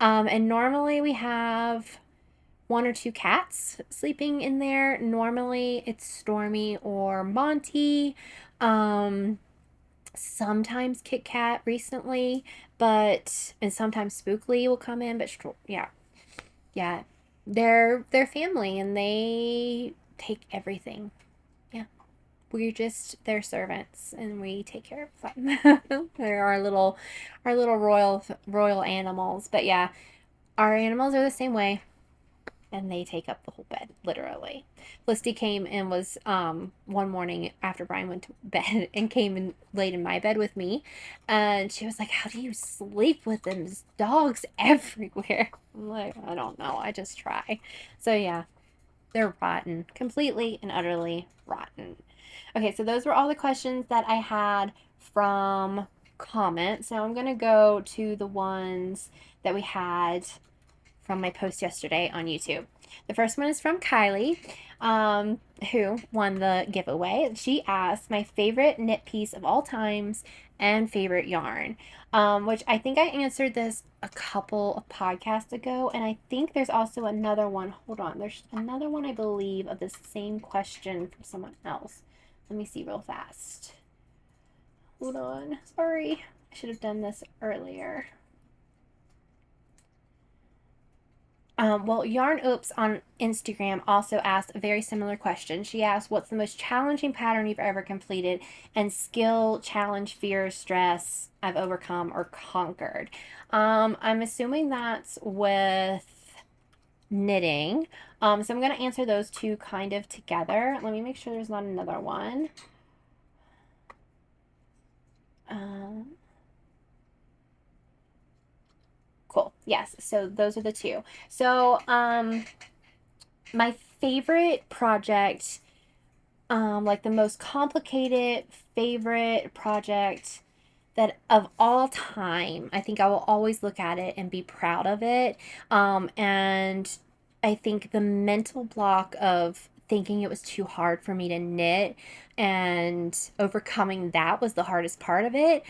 And normally we have one or two cats sleeping in there. Normally it's Stormy or Monty. Sometimes Kit Kat recently, and sometimes Spookly will come in, but yeah, they're family and they take everything. Yeah, we're just their servants and we take care of them. They're our little royal animals. But yeah, our animals are the same way, and they take up the whole bed, literally. Felicity came and was one morning after Brian went to bed and came and laid in my bed with me, and she was like, "How do you sleep with them? There's dogs everywhere." I'm like, "I don't know. I just try." So yeah, they're rotten, completely and utterly rotten. Okay, so those were all the questions that I had from comments. Now I'm gonna go to the ones that we had from my post yesterday on YouTube. The first one is from Kylie, who won the giveaway. She asked my favorite knit piece of all times and favorite yarn, which I think I answered this a couple of podcasts ago, and I think there's also another one. Hold on, there's another one I believe of the same question from someone else. Let me see real fast. Hold on, sorry, I should have done this earlier. Well, Yarn Oops on Instagram also asked a very similar question. She asked, "What's the most challenging pattern you've ever completed, and skill, challenge, fear, stress I've overcome or conquered?" I'm assuming that's with knitting. So I'm going to answer those two kind of together. Let me make sure there's not another one. Cool. Yes. So those are the two. So, my favorite project, like the most complicated favorite project that of all time, I think I will always look at it and be proud of it. And I think the mental block of thinking it was too hard for me to knit and overcoming that was the hardest part of it,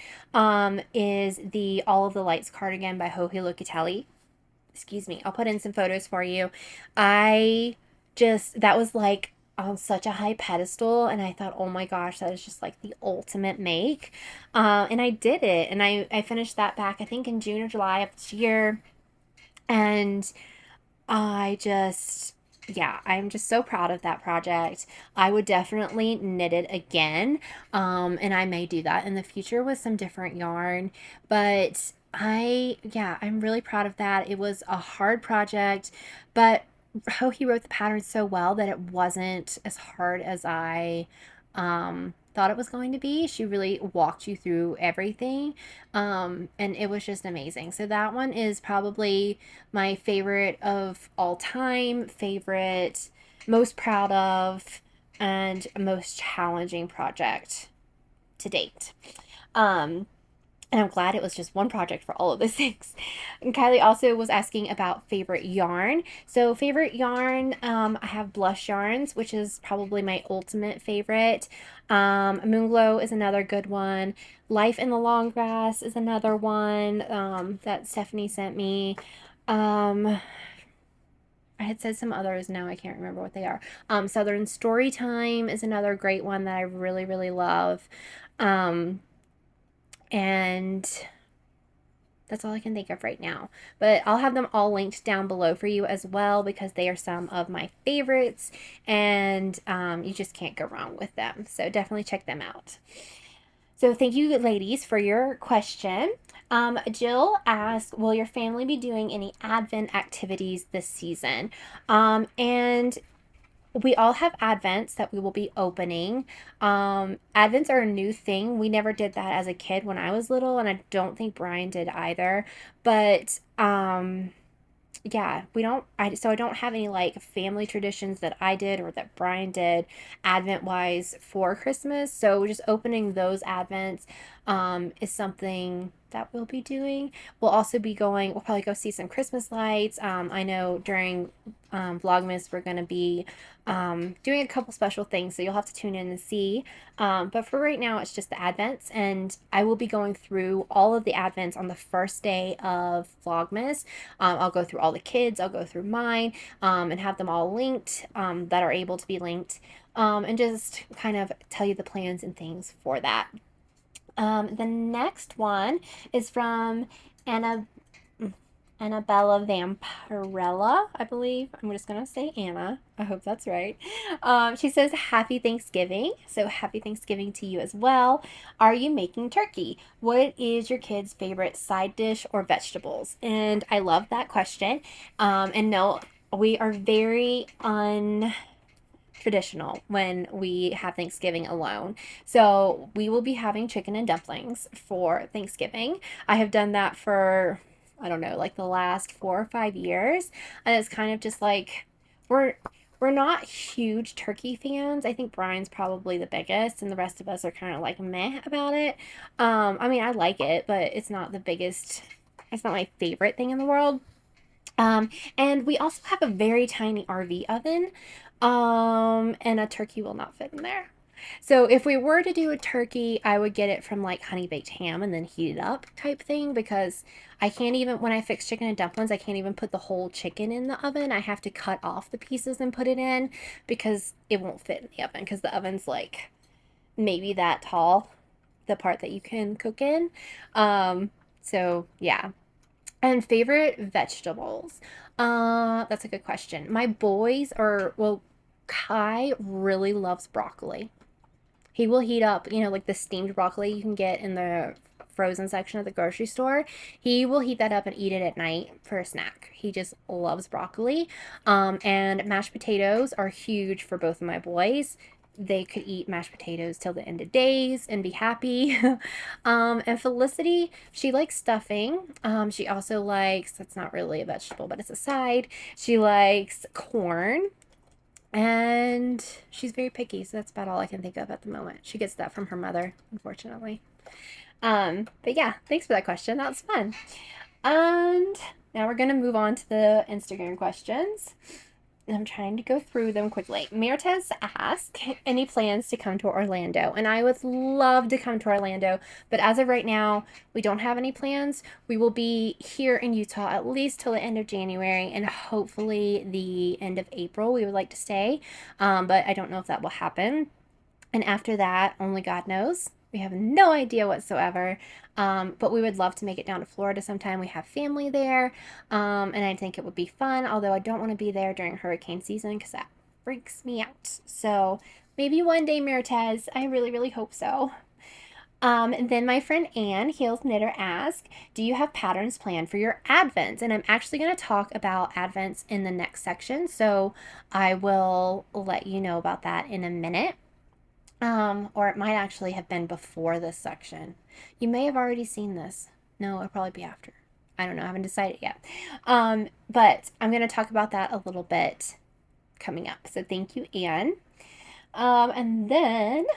is the All of the Lights cardigan by Joji Locatelli. Excuse me. I'll put in some photos for you. That was like on such a high pedestal, and I thought, oh my gosh, that is just like the ultimate make. And I did it, and I finished that back, I think, in June or July of this year. And I just, yeah, I'm just so proud of that project. I would definitely knit it again. And I may do that in the future with some different yarn. But I'm really proud of that. It was a hard project, but Hohi wrote the pattern so well that it wasn't as hard as I thought it was going to be. She really walked you through everything, and it was just amazing. So that one is probably my favorite of all time, favorite, most proud of, and most challenging project to date. And I'm glad it was just one project for all of those things. And Kylie also was asking about favorite yarn. So favorite yarn, I have Blush Yarns, which is probably my ultimate favorite. Moonglow is another good one. Life in the Long Grass is another one that Stephanie sent me. I had said some others, now I can't remember what they are. Southern Storytime is another great one that I really, really love. And that's all I can think of right now. But I'll have them all linked down below for you as well, because they are some of my favorites, and you just can't go wrong with them. So definitely check them out. So thank you, ladies, for your question. Jill asked, will your family be doing any Advent activities this season? And we all have advents that we will be opening. Advents are a new thing. We never did that as a kid when I was little, and I don't think Brian did either. But yeah, we don't so I don't have any like family traditions that I did or that Brian did advent wise for Christmas. So just opening those advents is something that we'll be doing. We'll probably go see some Christmas lights. I know during Vlogmas we're going to be doing a couple special things, so you'll have to tune in and see. But for right now, it's just the advents, and I will be going through all of the advents on the first day of Vlogmas. I'll go through all the kids, I'll go through mine, and have them all linked that are able to be linked, and just kind of tell you the plans and things for that. The next one is from Anna Annabella Vampirella, I believe. I'm just going to say Anna. I hope that's right. She says, Happy Thanksgiving. So, happy Thanksgiving to you as well. Are you making turkey? What is your kid's favorite side dish or vegetables? And I love that question. And no, we are very traditional when we have Thanksgiving alone. So we will be having chicken and dumplings for Thanksgiving. I have done that for, I don't know, like the last 4 or 5 years. And it's kind of just like we're not huge turkey fans. I think Brian's probably the biggest, and the rest of us are kind of like meh about it. I mean, I like it, but it's not the biggest. It's not my favorite thing in the world. And we also have a very tiny RV oven, and a turkey will not fit in there. So if we were to do a turkey, I would get it from like Honey Baked Ham and then heat it up type thing, because I can't even, when I fix chicken and dumplings, I can't even put the whole chicken in the oven. I have to cut off the pieces and put it in because it won't fit in the oven, because the oven's like maybe that tall, the part that you can cook in. So yeah. And favorite vegetables? That's a good question. My boys are, well, Kai really loves broccoli. He will heat up, like the steamed broccoli you can get in the frozen section of the grocery store. He will heat that up and eat it at night for a snack. He just loves broccoli. And mashed potatoes are huge for both of my boys. They could eat mashed potatoes till the end of days and be happy. And Felicity, she likes stuffing. She also likes, that's not really a vegetable, but it's a side. She likes corn. And she's very picky, so that's about all I can think of at the moment. She gets that from her mother, unfortunately. But yeah, thanks for that question. That was fun. And now we're going to move on to the Instagram questions. I'm trying to go through them quickly. Meredith asked, any plans to come to Orlando? And I would love to come to Orlando, but as of right now, we don't have any plans. We will be here in Utah at least till the end of January, and hopefully the end of April we would like to stay, but I don't know if that will happen. And after that, only God knows. We have no idea whatsoever. But we would love to make it down to Florida sometime. We have family there. And I think it would be fun, although I don't want to be there during hurricane season because that freaks me out. So maybe one day, Meritez. I really, really hope so. And then my friend Anne, Heels Knitter, asked, do you have patterns planned for your advents? And I'm actually going to talk about advents in the next section. So I will let you know about that in a minute. Or it might actually have been before this section. You may have already seen this. No, it'll probably be after. I don't know. I haven't decided yet. But I'm going to talk about that a little bit coming up. So thank you, Anne. And then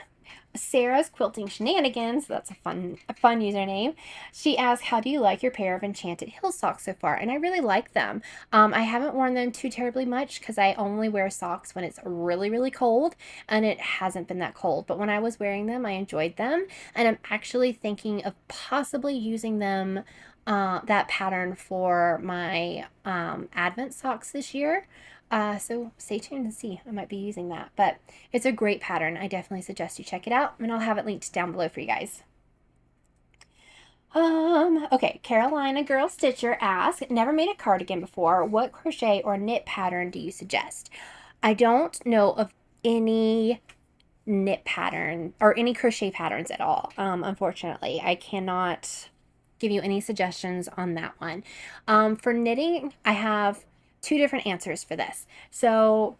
Sarah's Quilting Shenanigans, that's a fun username. She asked, how do you like your pair of Enchanted Hill socks so far? And I really like them. I haven't worn them too terribly much because I only wear socks when it's really, really cold, and it hasn't been that cold. But when I was wearing them, I enjoyed them, and I'm actually thinking of possibly using them, that pattern for my Advent socks this year. So stay tuned and see. I might be using that, but it's a great pattern. I definitely suggest you check it out, and I'll have it linked down below for you guys. Okay, Carolina Girl Stitcher asked, never made a cardigan before. What crochet or knit pattern do you suggest? I don't know of any knit pattern or any crochet patterns at all. Unfortunately, I cannot give you any suggestions on that one. For knitting, I have two different answers for this. So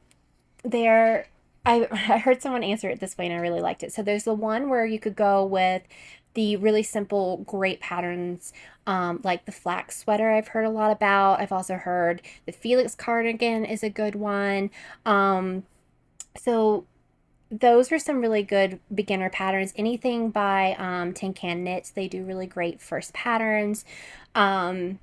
They're I heard someone answer it this way and I really liked it. So there's the one where you could go with the really simple, great patterns, like the flax sweater I've heard a lot about. I've also heard the Felix cardigan is a good one. So those are some really good beginner patterns. Anything by Tin Can Knits, they do really great first patterns. But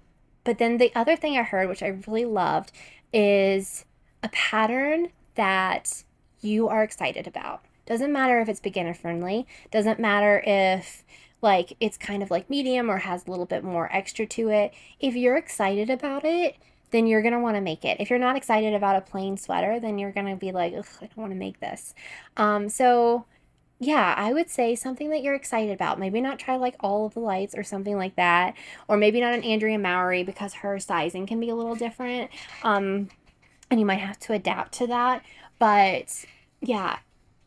then the other thing I heard, which I really loved, is a pattern that you are excited about. Doesn't matter if it's beginner friendly, doesn't matter if like it's kind of like medium or has a little bit more extra to it. If you're excited about it, then you're going to want to make it. If you're not excited about a plain sweater, then you're going to be like, ugh, I don't want to make this. So yeah, I would say something that you're excited about. Maybe not try like all of the lights or something like that. Or maybe not an Andrea Mowry because her sizing can be a little different. And you might have to adapt to that. But yeah,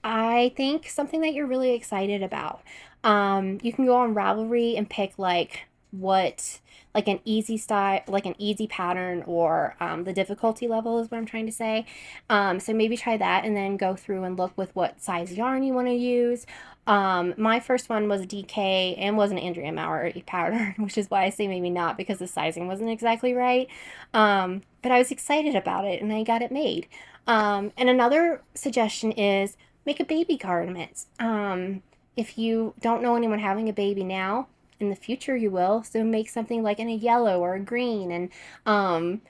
I think something that you're really excited about. You can go on Ravelry and pick what like an easy style, like an easy pattern, or the difficulty level is what I'm trying to say. So maybe try that and then go through and look with what size yarn you want to use. My first one was DK and was an Andrea Maurer pattern, which is why I say maybe not because the sizing wasn't exactly right. But I was excited about it and I got it made. And another suggestion is make a baby garment. If you don't know anyone having a baby now, in the future you will. So make something like in a yellow or a green, and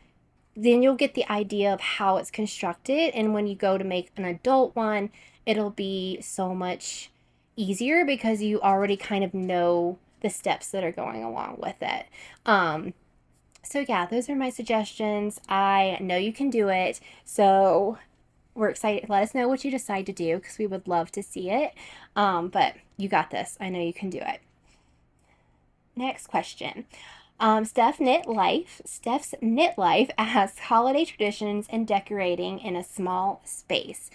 then you'll get the idea of how it's constructed. And when you go to make an adult one, it'll be so much easier because you already kind of know the steps that are going along with it. So yeah, those are my suggestions. I know you can do it. So we're excited. Let us know what you decide to do because we would love to see it. But you got this. I know you can do it. Next question. Steph's Knit Life asks holiday traditions and decorating in a small space.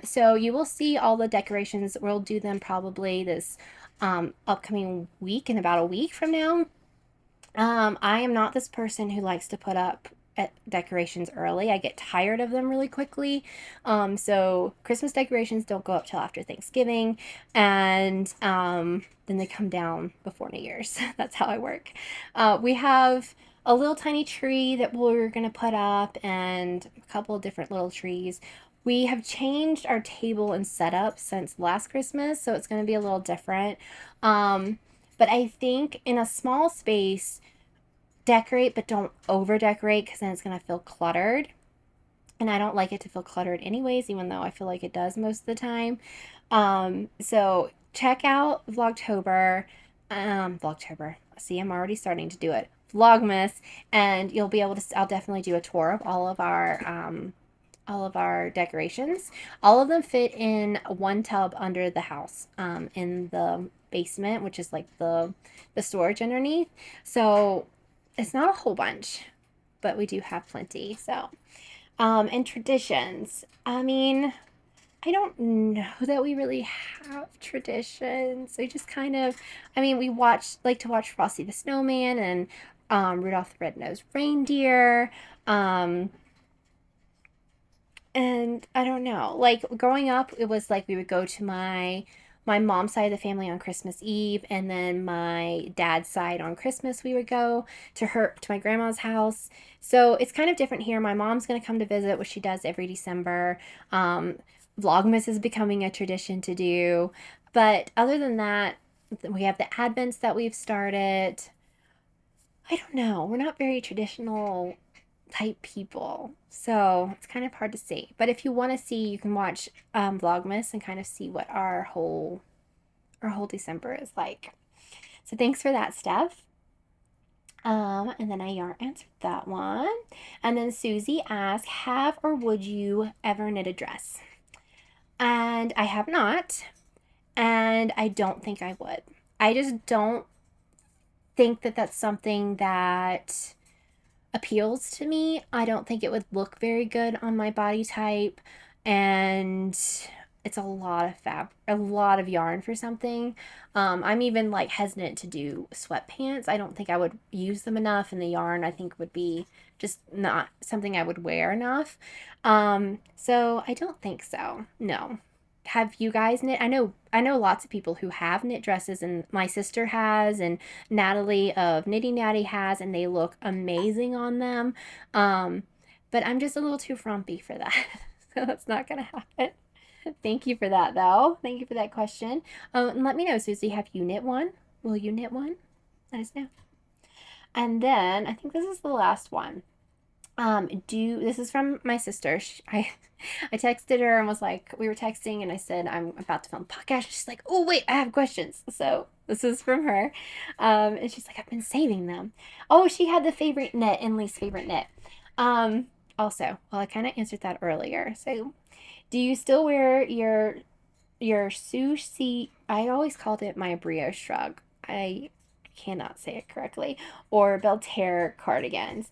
So you will see all the decorations. We'll do them probably this upcoming week, in about a week from now. I am not this person who likes to put up decorations early. I get tired of them really quickly. So Christmas decorations don't go up till after Thanksgiving, and then they come down before New Year's. That's how I work. We have a little tiny tree that we're gonna put up, and a couple of different little trees. We have changed our table and setup since last Christmas, so it's going to be a little different. But I think in a small space, decorate, but don't over decorate because then it's going to feel cluttered. And I don't like it to feel cluttered anyways, even though I feel like it does most of the time. So check out Vlogtober. Vlogtober. See, I'm already starting to do it. Vlogmas, and you'll be able to. I'll definitely do a tour of all of our decorations. All of them fit in one tub under the house, in the basement, which is like the storage underneath. So it's not a whole bunch, but we do have plenty. So, and traditions. I mean, I don't know that we really have traditions. We just kind of, I mean, we like to watch Frosty the Snowman and Rudolph the Red-Nosed Reindeer. And I don't know, like growing up, it was like we would go to my mom's side of the family on Christmas Eve, and then my dad's side on Christmas we would go to my grandma's house. So it's kind of different here. My mom's gonna come to visit, which she does every December. Vlogmas is becoming a tradition to do, but other than that, we have the Advents that we've started. I don't know. We're not very traditional type people, so it's kind of hard to see. But if you want to see, you can watch Vlogmas and kind of see what our whole December is like. So thanks for that, Steph. And then I answered that one. And then Susie asked, have or would you ever knit a dress? And I have not, and I don't think I would. I just don't think that that's something that appeals to me. I don't think it would look very good on my body type, and it's a lot of yarn for something. I'm even like hesitant to do sweatpants. I don't think I would use them enough, and the yarn I think would be just not something I would wear enough. So I don't think so. No. Have you guys knit? I know lots of people who have knit dresses, and my sister has, and Natalie of Knitty Natty has, and they look amazing on them. But I'm just a little too frumpy for that. So that's not gonna happen. Thank you for that, though. Thank you for that question. And let me know, Susie, have you knit one? Will you knit one? Let us know. And then I think this is the last one. This is from my sister. I texted her and was like, we were texting, and I said I'm about to film a podcast. She's like, oh wait, I have questions. So this is from her, and she's like, I've been saving them. Oh, she had the favorite knit and least favorite knit. Also, well, I kind of answered that earlier. So, do you still wear your sushi? I always called it my brioche shrug. I cannot say it correctly. Or Belterre cardigans.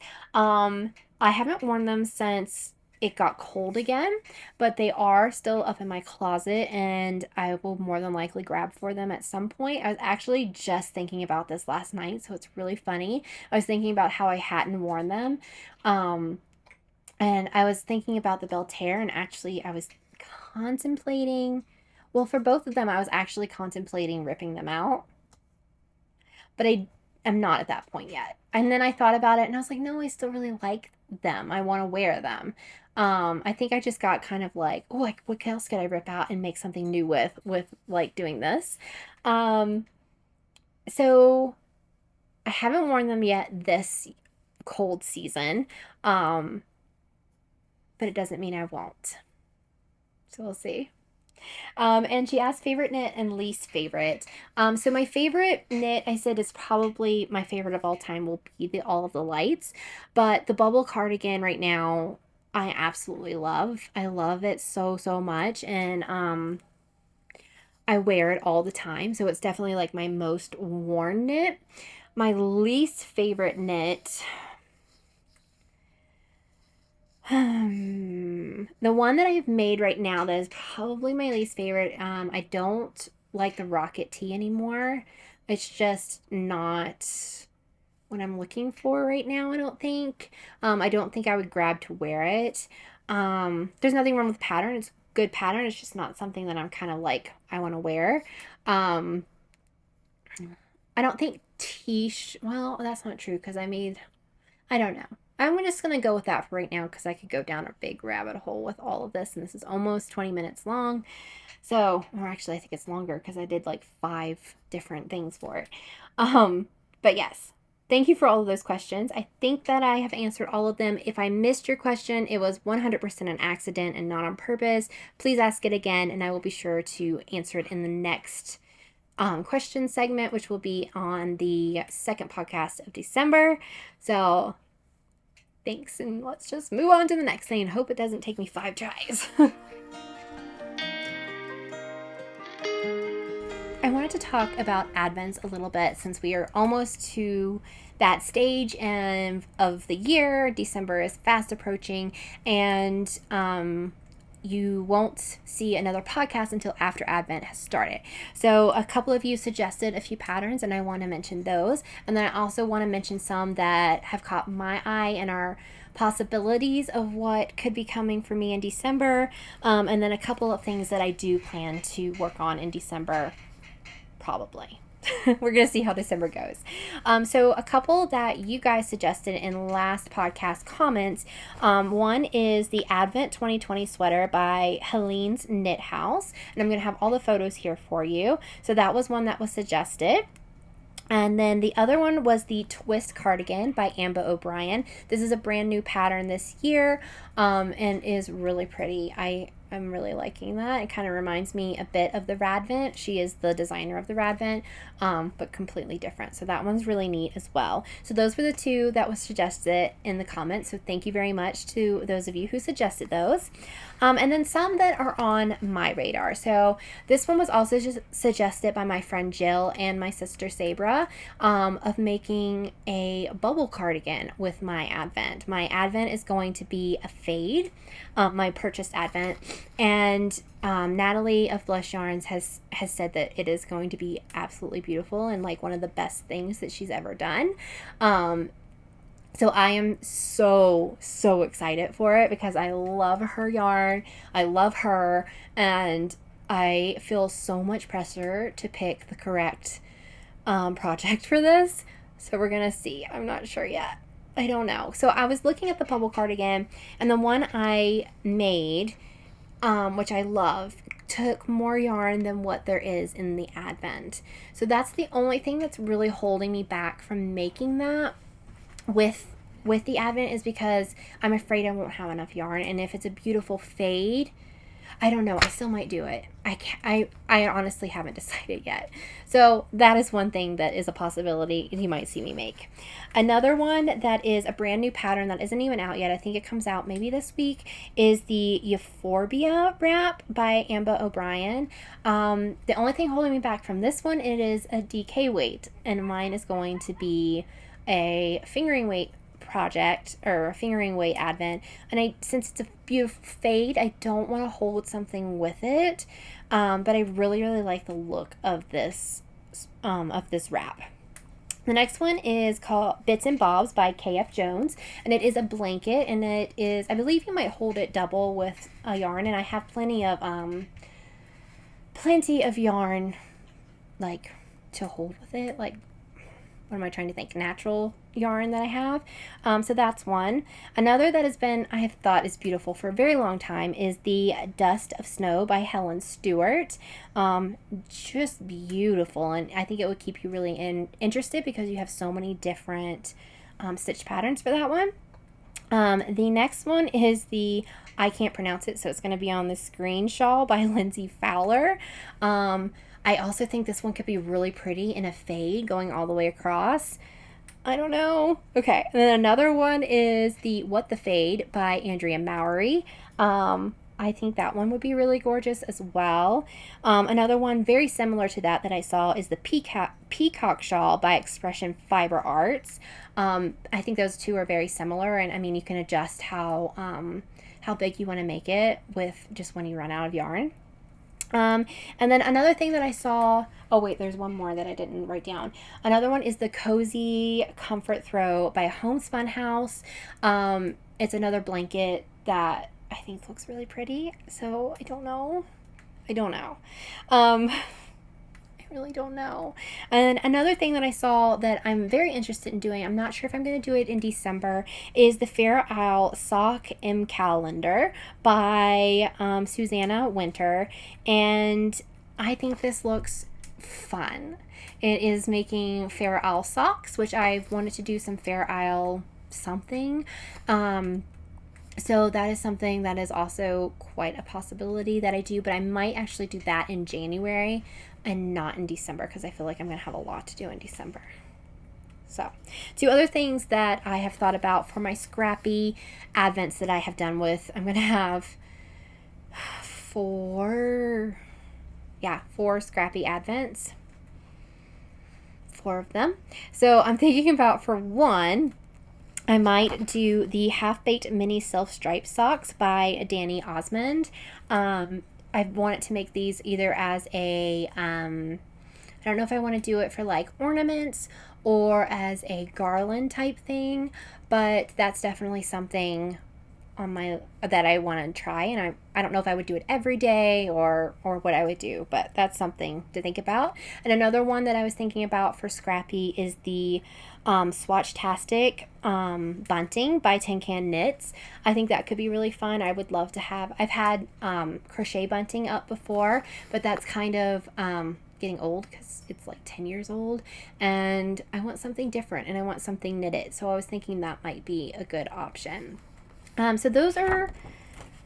I haven't worn them since it got cold again, but they are still up in my closet, and I will more than likely grab for them at some point. I was actually just thinking about this last night, so it's really funny. I was thinking about how I hadn't worn them, and I was thinking about the Belterre, and actually I was contemplating, well, for both of them, I was actually contemplating ripping them out, but I am not at that point yet. And then I thought about it, and I was like, no, I still really like them. I want to wear them. I think I just got kind of like, oh, like, what else could I rip out and make something new with like doing this? So I haven't worn them yet this cold season, but it doesn't mean I won't. So we'll see. And she asked favorite knit and least favorite. So my favorite knit, I said, is probably my favorite of all time will be the All of the Lights. But the bubble cardigan right now, I absolutely love. I love it so, so much. And I wear it all the time. So it's definitely like my most worn knit. My least favorite knit... the one that I've made right now that is probably my least favorite, I don't like the Rocket Tee anymore. It's just not what I'm looking for right now, I don't think. I don't think I would grab to wear it. There's nothing wrong with the pattern. It's a good pattern. It's just not something that I'm kind of like, I want to wear. I don't think well, that's not true because I don't know. I'm just going to go with that for right now because I could go down a big rabbit hole with all of this, and this is almost 20 minutes long. So, or actually I think it's longer because I did like 5 different things for it. But yes, thank you for all of those questions. I think that I have answered all of them. If I missed your question, it was 100% an accident and not on purpose. Please ask it again, and I will be sure to answer it in the next question segment, which will be on the second podcast of December. So thanks, and let's just move on to the next thing and hope it doesn't take me 5 tries. I wanted to talk about Advents a little bit since we are almost to that stage of the year. December is fast approaching, and you won't see another podcast until after Advent has started. So a couple of you suggested a few patterns, and I want to mention those. And then I also want to mention some that have caught my eye and are possibilities of what could be coming for me in December. And then a couple of things that I do plan to work on in December, probably. We're going to see how December goes. So a couple that you guys suggested in last podcast comments. One is the Advent 2020 sweater by Helene's Knit House. And I'm going to have all the photos here for you. So that was one that was suggested. And then the other one was the Twist Cardigan by Amba O'Brien. This is a brand new pattern this year, and is really pretty. I'm really liking that. It kind of reminds me a bit of the Radvent. She is the designer of the Radvent, but completely different. So that one's really neat as well. So those were the 2 that was suggested in the comments. So thank you very much to those of you who suggested those. And then some that are on my radar. So this one was also just suggested by my friend Jill and my sister Sabra, of making a bubble cardigan with my Advent. My Advent is going to be a fade, my purchased Advent. And Natalie of Blush Yarns has said that it is going to be absolutely beautiful and like one of the best things that she's ever done. So I am so, so excited for it because I love her yarn. I love her. And I feel so much pressure to pick the correct project for this. So we're going to see. I'm not sure yet. I don't know. So I was looking at the bubble cardigan, and the one I made, which I love, took more yarn than what there is in the Advent. So that's the only thing that's really holding me back from making that with the Advent, is because I'm afraid I won't have enough yarn. And if it's a beautiful fade, I don't know. I still might do it. I honestly haven't decided yet. So that is one thing that is a possibility you might see me make. Another one that is a brand new pattern that isn't even out yet, I think it comes out maybe this week, is the Euphorbia wrap by Amba O'Brien. The only thing holding me back from this one, it is a DK weight, and mine is going to be a fingering weight project, or a fingering weight Advent. And since it's a beautiful fade, I don't want to hold something with it, but I really like the look of this wrap. The next one is called Bits and Bobs by KF Jones, and it is a blanket, and it is, I believe you might hold it double with a yarn, and I have plenty of yarn like to hold with it, like, what am I trying to think, natural yarn that I have. So that's one. Another that I have thought is beautiful for a very long time is the Dust of Snow by Helen Stewart. Just beautiful, and I think it would keep you really interested because you have so many different stitch patterns for that one. The next one is I can't pronounce it, so it's going to be on the screen, Shawl by Lindsay Fowler. I also think this one could be really pretty in a fade going all the way across. I don't know. Okay, and then another one is the What the Fade by Andrea Mowry. I think that one would be really gorgeous as well. Another one very similar to that I saw is the Peacock Shawl by Expression Fiber Arts. I think those two are very similar, and I mean, you can adjust how big you want to make it with just when you run out of yarn. And then another thing that I saw, oh wait, there's one more that I didn't write down. Another one is the Cozy Comfort Throw by Homespun House. It's another blanket that I think looks really pretty, so I don't know. I really don't know. And another thing that I saw that I'm very interested in doing, I'm not sure if I'm going to do it in December, is the Fair Isle Sock M Calendar by Susanna Winter. And I think this looks fun. It is making Fair Isle socks, which I've wanted to do some Fair Isle something. So that is something that is also quite a possibility that I do, but I might actually do that in January and not in December, because I feel like I'm going to have a lot to do in December. So, two other things that I have thought about for my scrappy Advents that I have done with, I'm going to have four scrappy Advents. 4 of them. So I'm thinking about, for one, I might do the Half-Baked Mini Self-Stripe Socks by Danny Osmond. I wanted to make these either as I don't know if I want to do it for like ornaments or as a garland type thing, but that's definitely something that I want to try, and I don't know if I would do it every day or what I would do, but that's something to think about. And another one that I was thinking about for scrappy is the Swatchtastic bunting by Tin Can Knits. I think that could be really fun. I would love to have, I've had crochet bunting up before, but that's kind of getting old because it's like 10 years old, and I want something different and I want something knitted, so I was thinking that might be a good option. So those are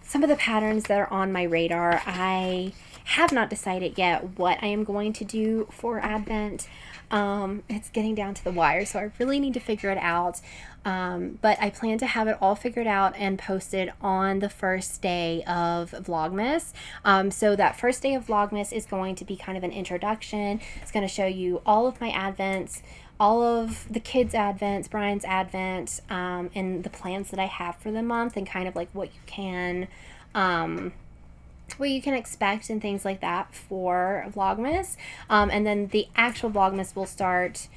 some of the patterns that are on my radar. I have not decided yet what I am going to do for Advent. It's getting down to the wire, so I really need to figure it out. But I plan to have it all figured out and posted on the first day of Vlogmas. So that first day of Vlogmas is going to be kind of an introduction. It's going to show you all of my Advents, all of the kids' Advents, Brian's Advent, and the plans that I have for the month, and kind of like what you can expect and things like that for Vlogmas. And then the actual Vlogmas will start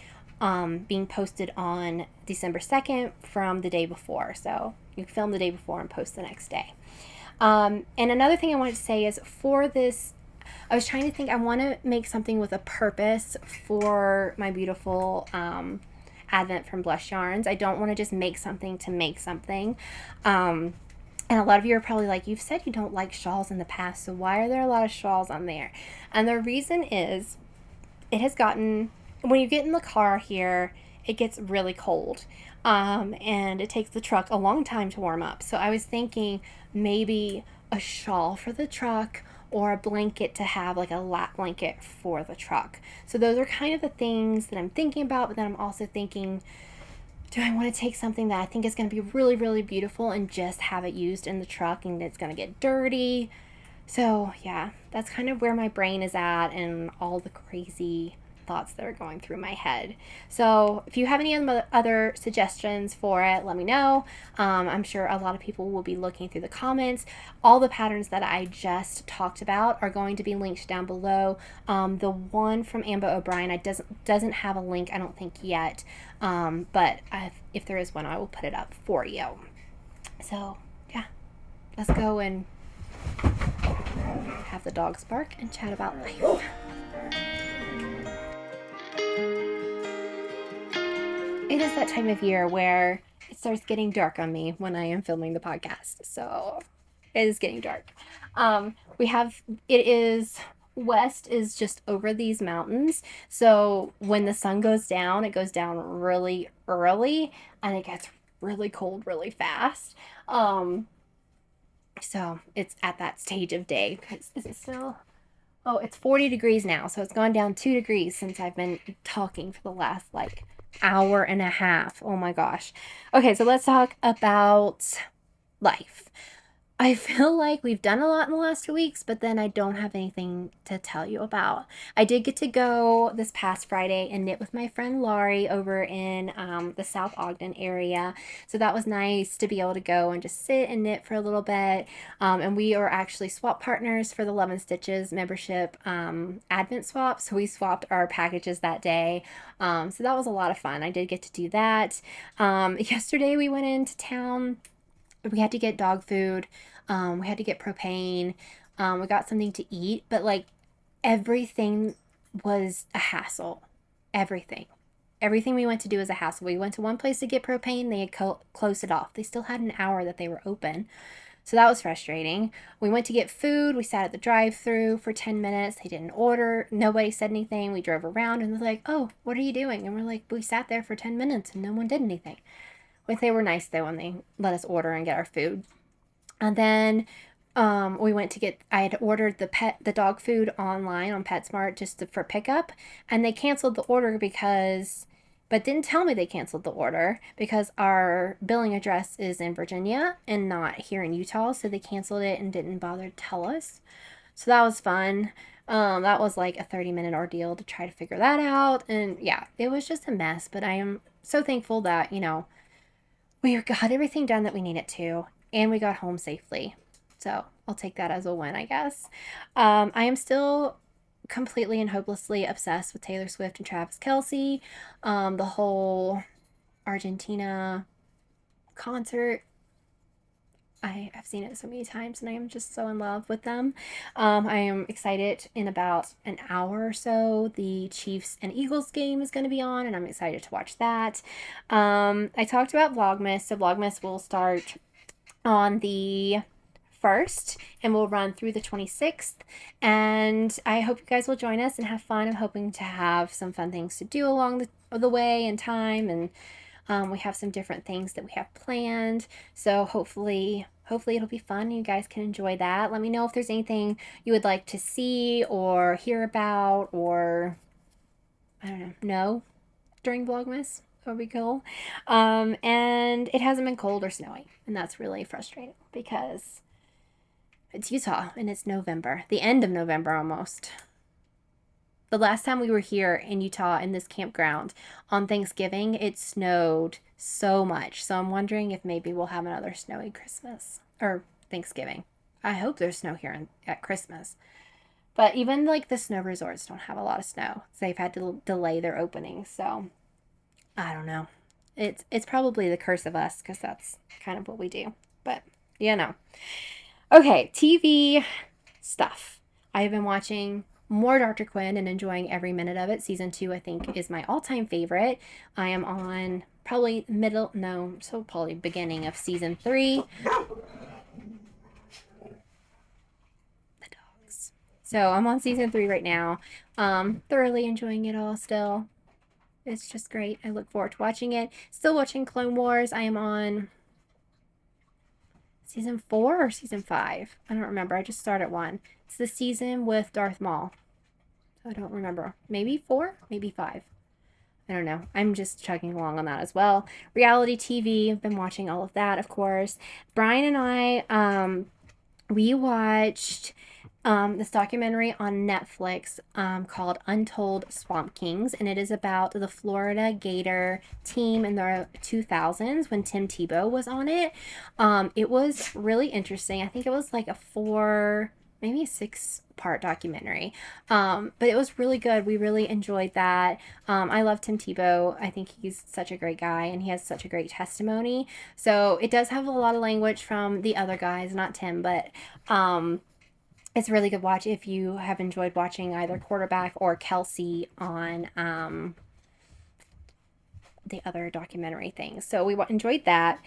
being posted on December 2nd from the day before. So you film the day before and post the next day. And another thing I wanted to say is for this, I was trying to think, I want to make something with a purpose for my beautiful Advent from Blush Yarns. I don't want to just make something to make something. And a lot of you are probably like, you've said you don't like shawls in the past, so why are there a lot of shawls on there? And the reason is, it has gotten, when you get in the car here, it gets really cold. And it takes the truck a long time to warm up. So I was thinking maybe a shawl for the truck or a blanket to have, like a lap blanket for the truck. So those are kind of the things that I'm thinking about, but then I'm also thinking, do I want to take something that I think is going to be really, really beautiful and just have it used in the truck and it's going to get dirty? So yeah, that's kind of where my brain is at and all the crazy thoughts that are going through my head. So if you have any other suggestions for it, let me know. I'm sure a lot of people will be looking through the comments. All the patterns that I just talked about are going to be linked down below. The one from Amber O'Brien doesn't have a link, I don't think, yet. But if there is one, I will put it up for you. So yeah, let's go and have the dogs bark and chat about life. It is that time of year where it starts getting dark on me when I am filming the podcast. So it is getting dark. West is just over these mountains. So when the sun goes down, it goes down really early and it gets really cold really fast. So it's at that stage of day. Is it still? Oh, it's 40 degrees now. So it's gone down 2 degrees since I've been talking for the last hour and a half. Oh my gosh. Okay, so let's talk about life. I feel like we've done a lot in the last 2 weeks, but then I don't have anything to tell you about. I did get to go this past Friday and knit with my friend Laurie over in the South Ogden area. So that was nice to be able to go and just sit and knit for a little bit. And we are actually swap partners for the Love and Stitches membership Advent swap. So we swapped our packages that day. So that was a lot of fun. I did get to do that. Yesterday we went into town. We had to get dog food. We had to get propane. We got something to eat, but everything was a hassle. Everything we went to do was a hassle. We went to one place to get propane. They had closed it off. They still had an hour that they were open. So that was frustrating. We went to get food. We sat at the drive-thru for 10 minutes. They didn't order. Nobody said anything. We drove around and they're like, oh, what are you doing? And we're like, we sat there for 10 minutes and no one did anything. They were nice though when they let us order and get our food. And then we went to I had ordered the dog food online on PetSmart just for pickup, and they canceled the order but didn't tell me they canceled the order because our billing address is in Virginia and not here in Utah, so they canceled it and didn't bother to tell us. So that was fun. That was a 30-minute ordeal to try to figure that out, and yeah, it was just a mess, but I am so thankful that, we got everything done that we needed to, and we got home safely. So I'll take that as a win, I guess. I am still completely and hopelessly obsessed with Taylor Swift and Travis Kelce. The whole Argentina concert. I've seen it so many times and I am just so in love with them. I am excited. In about an hour or so, the Chiefs and Eagles game is going to be on and I'm excited to watch that. I talked about Vlogmas. So Vlogmas will start on the 1st and we'll run through the 26th, and I hope you guys will join us and have fun. I'm hoping to have some fun things to do along the way and time, and we have some different things that we have planned, so hopefully it'll be fun and you guys can enjoy that. Let me know if there's anything you would like to see or hear about, or I don't know during Vlogmas. That would be cool. And it hasn't been cold or snowy, and that's really frustrating because it's Utah and it's November, the end of November almost. The last time we were here in Utah in this campground on Thanksgiving, it snowed so much. So I'm wondering if maybe we'll have another snowy Christmas or Thanksgiving. I hope there's snow here at Christmas. But even the snow resorts don't have a lot of snow. So they've had to delay their opening. So I don't know. It's probably the curse of us because that's kind of what we do. But you know. Okay, TV stuff. I have been watching more Dr. Quinn and enjoying every minute of it. Season 2, I think, is my all-time favorite. I am on probably probably beginning of season 3. The dogs. So I'm on season 3 right now. Thoroughly enjoying it all still. It's just great. I look forward to watching it. Still watching Clone Wars. I am on season 4 or season 5. I don't remember. I just started one. It's the season with Darth Maul. I don't remember. Maybe 4? Maybe 5. I don't know. I'm just chugging along on that as well. Reality TV. I've been watching all of that, of course. Brian and I, we watched this documentary on Netflix called Untold Swamp Kings, and it is about the Florida Gator team in the 2000s when Tim Tebow was on it. It was really interesting. I think it was like maybe a 6-part documentary. But it was really good. We really enjoyed that. I love Tim Tebow. I think he's such a great guy and he has such a great testimony. So it does have a lot of language from the other guys, not Tim, but it's a really good watch if you have enjoyed watching either quarterback or Kelsey on the other documentary things. So we enjoyed that.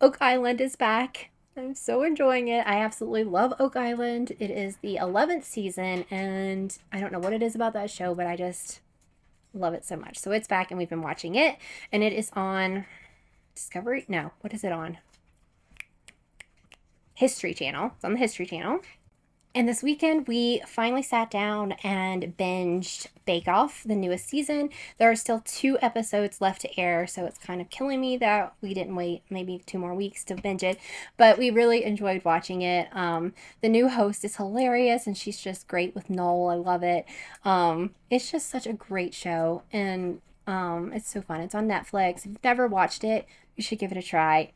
Oak Island is back. I'm so enjoying it. I absolutely love Oak Island. It is the 11th season, and I don't know what it is about that show, but I just love it so much. So it's back, and we've been watching it, and it is on Discovery? No, what is it on? History Channel. It's on the History Channel. And this weekend, we finally sat down and binged Bake Off, the newest season. There are still 2 episodes left to air, so it's kind of killing me that we didn't wait maybe 2 more weeks to binge it. But we really enjoyed watching it. The new host is hilarious, and she's just great with Noel. I love it. It's just such a great show, and it's so fun. It's on Netflix. If you've never watched it, you should give it a try.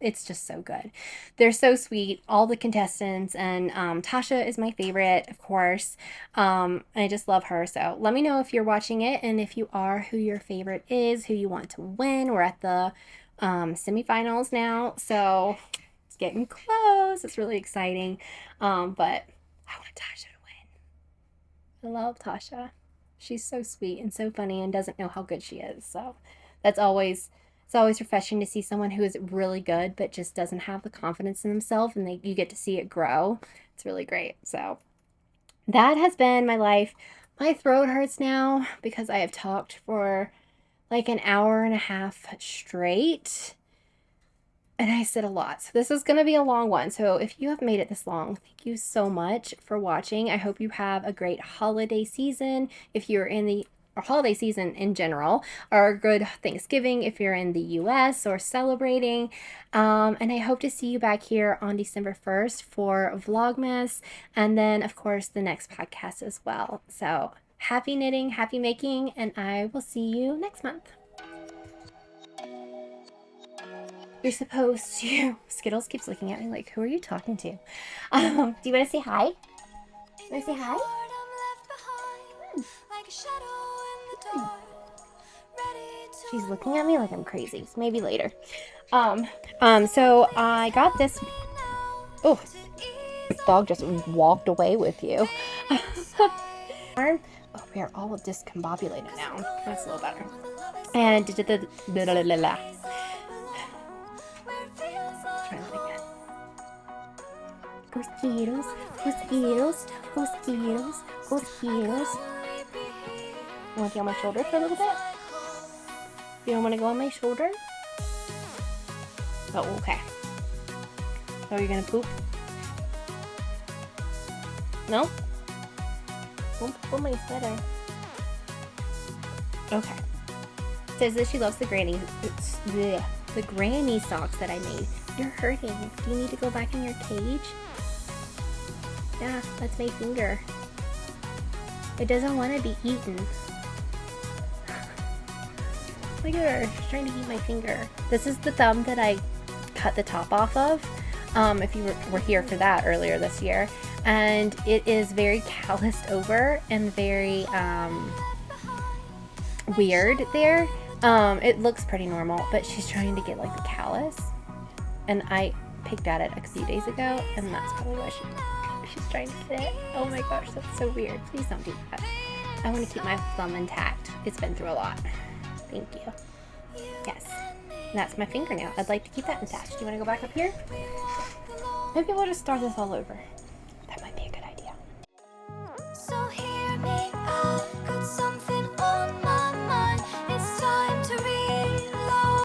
It's just so good. They're so sweet, all the contestants, and Tasha is my favorite, of course. I just love her. So let me know if you're watching it, and if you are, who your favorite is, who you want to win. We're at the semifinals now, so it's getting close. It's really exciting, but I want Tasha to win. I love Tasha. She's so sweet and so funny and doesn't know how good she is. So it's always refreshing to see someone who is really good but just doesn't have the confidence in themselves, and you get to see it grow. It's really great. So that has been my life. My throat hurts now because I have talked for like an hour and a half straight, and I said a lot. So this is going to be a long one. So if you have made it this long, thank you so much for watching. I hope you have a great holiday season if you're in the holiday season in general, or a good Thanksgiving if you're in the US or celebrating. And I hope to see you back here on December 1st for Vlogmas, and then of course the next podcast as well. So happy knitting, happy making, and I will see you next month. You're supposed to... Skittles keeps looking at me like, who are you talking to? Do you want to say hi? Want to say hi? She's looking at me like I'm crazy. So maybe later. So I got this. Oh, this dog just walked away with you. Oh, we are all discombobulated now. That's a little better. And try that again. Go Skittles, go Skittles, go Skittles, go Skittles. You want to get on my shoulder for a little bit? You don't want to go on my shoulder? Oh, okay. So you're going to poop? No? Don't pull my sweater. Okay. Says that she loves the granny socks that I made. You're hurting. Do you need to go back in your cage? Yeah, that's my finger. It doesn't want to be eaten. Look at her, she's trying to eat my finger. This is the thumb that I cut the top off of, if you were here for that earlier this year. And it is very calloused over and very weird there. It looks pretty normal, but she's trying to get like the callus, and I picked at it a few days ago, and that's probably why she's trying to get it. Oh my gosh, that's so weird. Please don't do that. I want to keep my thumb intact. It's been through a lot. Thank you. Yes, that's my fingernail. I'd like to keep that intact. Do you want to go back up here? Maybe we'll just start this all over.